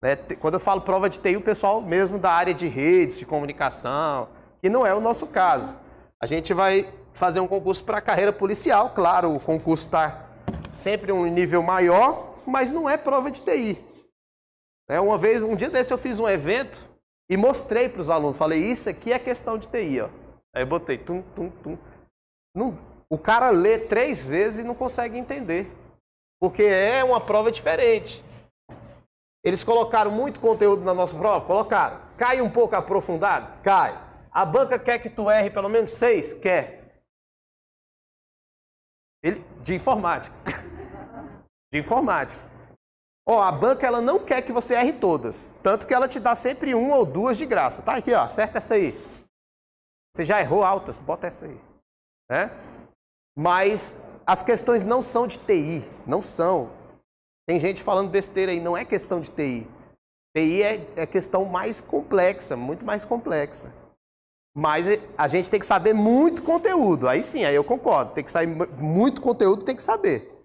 Speaker 1: Né? Quando eu falo prova de TI, o pessoal mesmo da área de redes, de comunicação, que não é o nosso caso. A gente vai fazer um concurso para a carreira policial, claro, o concurso está sempre um nível maior, mas não é prova de TI. Um dia desse eu fiz um evento e mostrei para os alunos, falei, isso aqui é questão de TI, ó. Aí eu botei, tum, tum, tum. O cara lê 3 vezes e não consegue entender, porque é uma prova diferente. Eles colocaram muito conteúdo na nossa prova? Colocaram. Cai um pouco aprofundado? Cai. A banca quer que tu erre pelo menos 6? Quer. De informática. De informática. Ó, a banca ela não quer que você erre todas. Tanto que ela te dá sempre 1 ou 2 de graça. Tá aqui, ó. Acerta essa aí. Você já errou altas, bota essa aí. Né? Mas as questões não são de TI. Não são. Tem gente falando besteira aí. Não é questão de TI. TI é questão mais complexa, muito mais complexa. Mas a gente tem que saber muito conteúdo. Aí sim, aí eu concordo. Tem que saber muito conteúdo, tem que saber.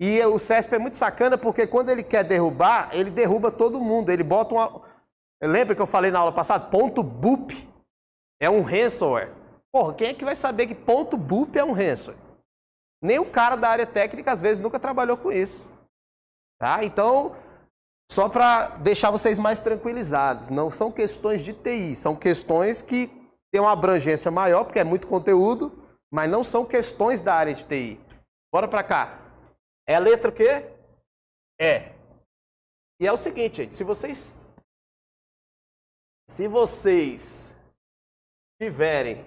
Speaker 1: E o CESP é muito sacana porque quando ele quer derrubar, ele derruba todo mundo. Ele bota uma... Lembra que eu falei na aula passada? Ponto .boop é um ransomware. Porra, quem é que vai saber que ponto .boop é um ransomware? Nem o cara da área técnica, às vezes, nunca trabalhou com isso. Tá? Então, só para deixar vocês mais tranquilizados, não são questões de TI, são questões que têm uma abrangência maior, porque é muito conteúdo, mas não são questões da área de TI. Bora para cá. É a letra o quê? É. E é o seguinte, gente, se vocês tiverem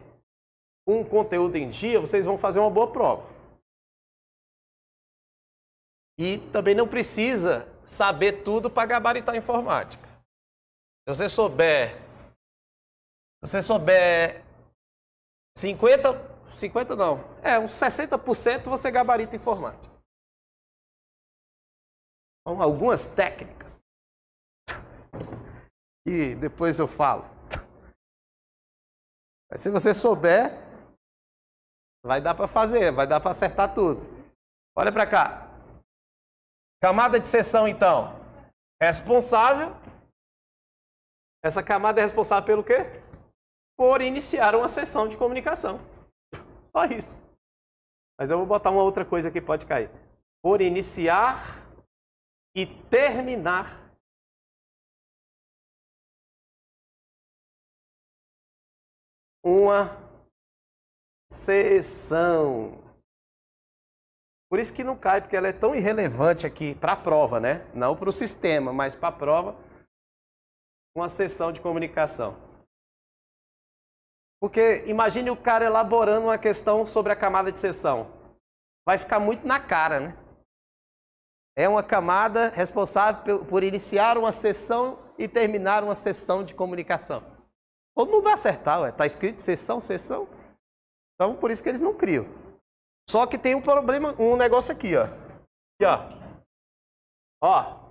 Speaker 1: um conteúdo em dia, vocês vão fazer uma boa prova. E também não precisa saber tudo para gabaritar a informática. Se você souber 50 não, uns 60% você gabarita informática. Então, algumas técnicas. E depois eu falo. Mas se você souber, vai dar para fazer, vai dar para acertar tudo. Olha para cá. Camada de seção, então. Responsável. Essa camada é responsável pelo quê? Por iniciar uma sessão de comunicação. Só isso. Mas eu vou botar uma outra coisa que pode cair. Por iniciar e terminar uma sessão. Por isso que não cai, porque ela é tão irrelevante aqui para a prova, né? Não para o sistema, mas para a prova, uma sessão de comunicação. Porque imagine o cara elaborando uma questão sobre a camada de seção. Vai ficar muito na cara, né? É uma camada responsável por iniciar uma sessão e terminar uma sessão de comunicação. Todo mundo vai acertar, está escrito sessão, sessão. Então, por isso que eles não criam. Só que tem um problema, um negócio aqui, ó. Aqui, ó. Ó,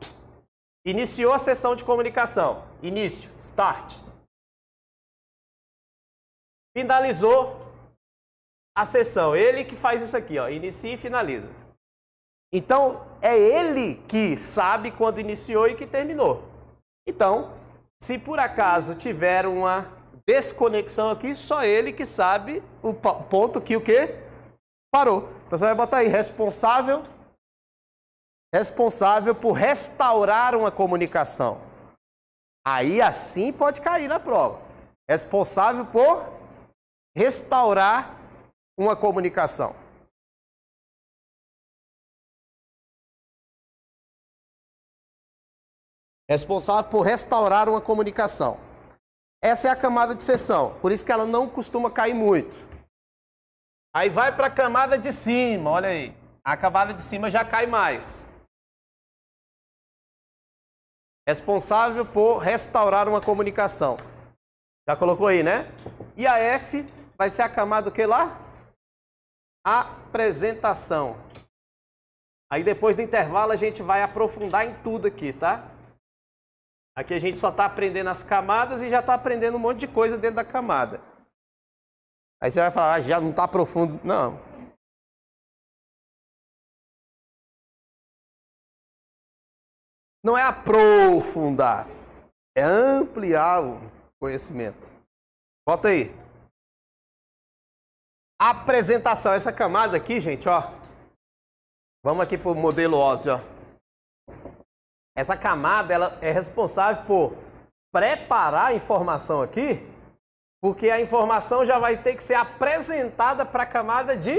Speaker 1: iniciou a sessão de comunicação. Início, start. Finalizou a sessão. Ele que faz isso aqui, ó, inicia e finaliza. Então, é ele que sabe quando iniciou e que terminou. Então, se por acaso tiver uma desconexão aqui, só ele que sabe o ponto que o quê? Parou. Então, você vai botar aí, responsável por restaurar uma comunicação. Aí, assim, pode cair na prova. Responsável por restaurar uma comunicação. Responsável por restaurar uma comunicação. Essa é a camada de sessão, por isso que ela não costuma cair muito. Aí vai para a camada de cima, olha aí. A camada de cima já cai mais. Responsável por restaurar uma comunicação. Já colocou aí, né? E a F vai ser a camada do que lá? Apresentação. Aí depois do intervalo a gente vai aprofundar em tudo aqui, tá? Aqui a gente só está aprendendo as camadas e já está aprendendo um monte de coisa dentro da camada. Aí você vai falar, já não está profundo. Não. Não é aprofundar, é ampliar o conhecimento. Bota aí. Apresentação. Essa camada aqui, gente, ó. Vamos aqui para o modelo OSI, ó. Essa camada, ela é responsável por preparar a informação aqui, porque a informação já vai ter que ser apresentada para a camada de...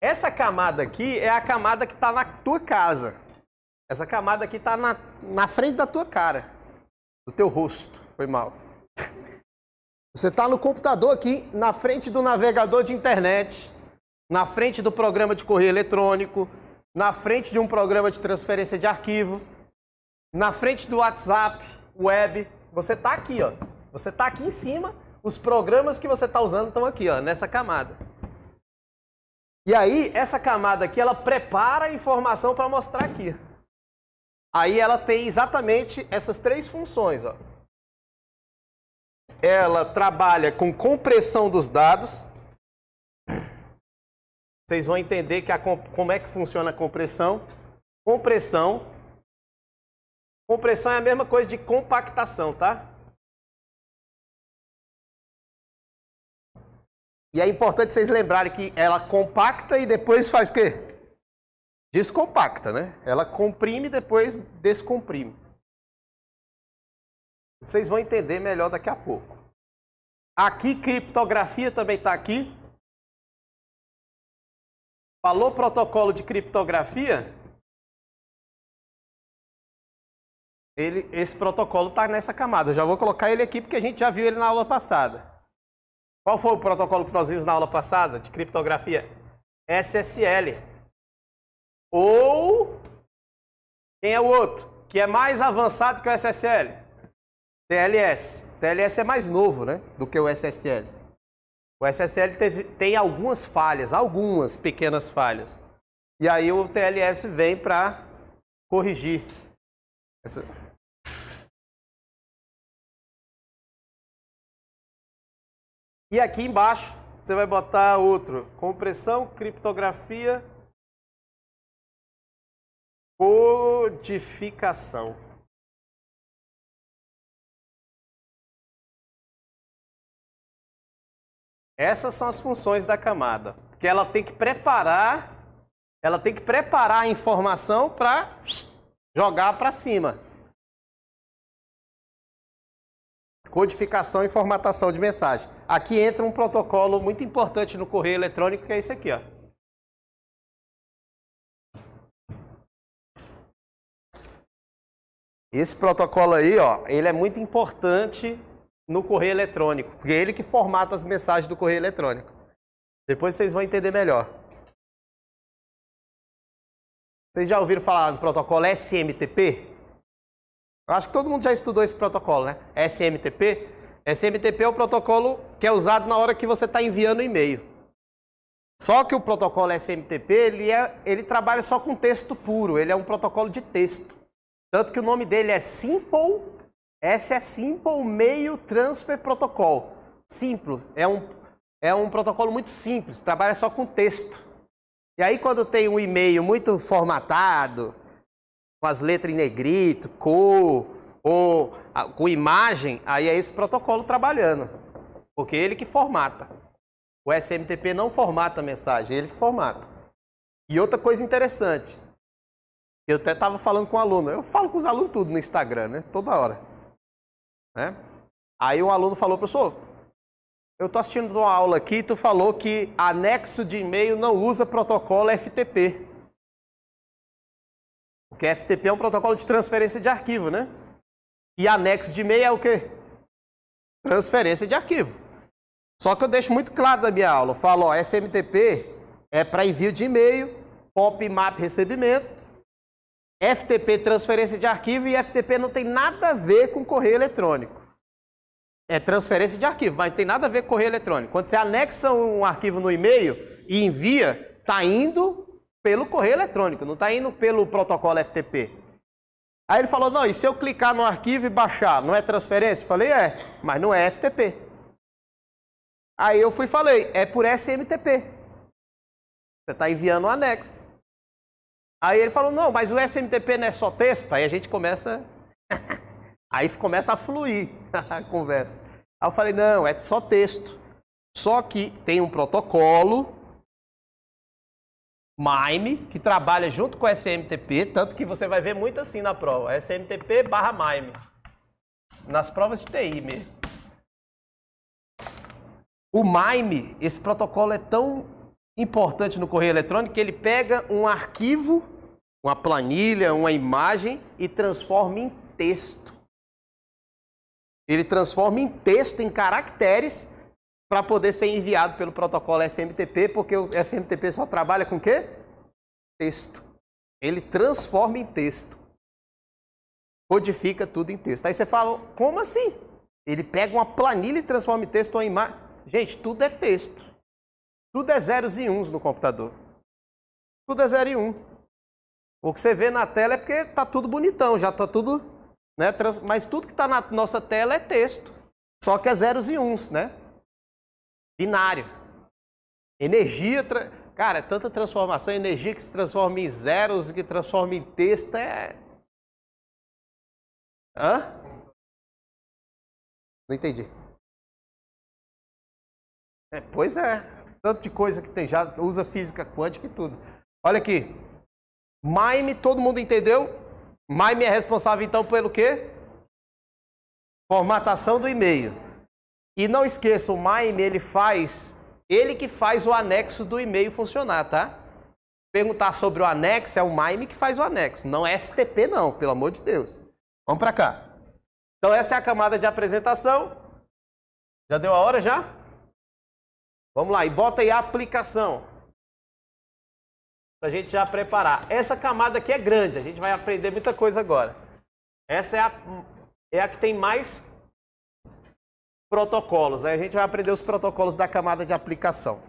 Speaker 1: Essa camada aqui é a camada que está na tua casa. Essa camada aqui está na frente da tua cara, do teu rosto. Foi mal. Você está no computador aqui, na frente do navegador de internet, na frente do programa de correio eletrônico, na frente de um programa de transferência de arquivo, na frente do WhatsApp, web. Você está aqui, ó. Você está aqui em cima, os programas que você está usando estão aqui, ó, nessa camada. E aí, essa camada aqui, ela prepara a informação para mostrar aqui. Aí ela tem exatamente essas três funções, ó. Ela trabalha com compressão dos dados. Vocês vão entender que como é que funciona a compressão. Compressão é a mesma coisa de compactação, tá? E é importante vocês lembrarem que ela compacta e depois faz o quê? Descompacta, né? Ela comprime e depois descomprime. Vocês vão entender melhor daqui a pouco. Aqui, criptografia também está aqui. Falou protocolo de criptografia? Esse protocolo está nessa camada. Eu já vou colocar ele aqui porque a gente já viu ele na aula passada. Qual foi o protocolo que nós vimos na aula passada de criptografia? SSL. Ou quem é o outro? Que é mais avançado que o SSL? TLS. TLS é mais novo, né, do que o SSL. O SSL tem algumas falhas, algumas pequenas falhas. E aí o TLS vem para corrigir. E aqui embaixo você vai botar outro. Compressão, criptografia, codificação. Essas são as funções da camada, porque ela tem que preparar a informação para jogar para cima. Codificação e formatação de mensagem. Aqui entra um protocolo muito importante no correio eletrônico, que é esse aqui, ó. Esse protocolo aí, ó, ele é muito importante no correio eletrônico, porque é ele que formata as mensagens do correio eletrônico. Depois vocês vão entender melhor. Vocês já ouviram falar do protocolo SMTP? Eu acho que todo mundo já estudou esse protocolo, né? SMTP. SMTP é o protocolo que é usado na hora que você está enviando e-mail. Só que o protocolo SMTP, ele trabalha só com texto puro, ele é um protocolo de texto. Tanto que o nome dele é Simple, S é Simple Mail Transfer Protocol. Simples, é um protocolo muito simples, trabalha só com texto. E aí quando tem um e-mail muito formatado, com as letras em negrito, cor, ou com imagem, aí é esse protocolo trabalhando. Porque é ele que formata. O SMTP não formata a mensagem, é ele que formata. E outra coisa interessante, eu até estava falando com um aluno, eu falo com os alunos tudo no Instagram, né? Toda hora. Né? Aí um aluno falou, professor, eu estou assistindo uma aula aqui e tu falou que anexo de e-mail não usa protocolo FTP. Porque FTP é um protocolo de transferência de arquivo, né? E anexo de e-mail é o quê? Transferência de arquivo. Só que eu deixo muito claro na minha aula, eu falo, ó, SMTP é para envio de e-mail, POP, MAP, recebimento, FTP, transferência de arquivo, e FTP não tem nada a ver com correio eletrônico. É transferência de arquivo, mas não tem nada a ver com correio eletrônico. Quando você anexa um arquivo no e-mail e envia, está indo pelo correio eletrônico, não está indo pelo protocolo FTP. Aí ele falou, não, e se eu clicar no arquivo e baixar, não é transferência? Eu falei, mas não é FTP. Aí eu fui e falei, é por SMTP. Você está enviando um anexo. Aí ele falou, não, mas o SMTP não é só texto? Aí a gente começa... Aí começa a fluir a conversa. Aí eu falei, não, é só texto. Só que tem um protocolo, MIME, que trabalha junto com o SMTP, tanto que você vai ver muito assim na prova, SMTP/MIME. Nas provas de TI mesmo. O MIME, esse protocolo é tão importante no correio eletrônico que ele pega um arquivo, uma planilha, uma imagem e transforma em texto. Ele transforma em texto, em caracteres, para poder ser enviado pelo protocolo SMTP, porque o SMTP só trabalha com o quê? Texto. Ele transforma em texto. Codifica tudo em texto. Aí você fala, como assim? Ele pega uma planilha e transforma em texto ou em imagem. Gente, tudo é texto. Tudo é zeros e uns no computador. Tudo é 0 e 1. O que você vê na tela é porque está tudo bonitão, já está tudo... Né, mas tudo que está na nossa tela é texto. Só que é zeros e uns, né? Binário. Energia... Cara, é tanta transformação. Energia que se transforma em zeros e que transforma em texto é... Hã? Não entendi. Pois é, tanto de coisa que tem, já usa física quântica e tudo. Olha aqui, MIME, todo mundo entendeu? MIME é responsável então pelo quê? Formatação do e-mail. E não esqueça, o MIME, ele que faz o anexo do e-mail funcionar, tá? Perguntar sobre o anexo, é o MIME que faz o anexo, não é FTP não, pelo amor de Deus. Vamos para cá. Então essa é a camada de apresentação. Já deu a hora já? Vamos lá, e bota aí a aplicação. Para a gente já preparar. Essa camada aqui é grande, a gente vai aprender muita coisa agora. Essa é a que tem mais protocolos. Aí a gente vai aprender os protocolos da camada de aplicação.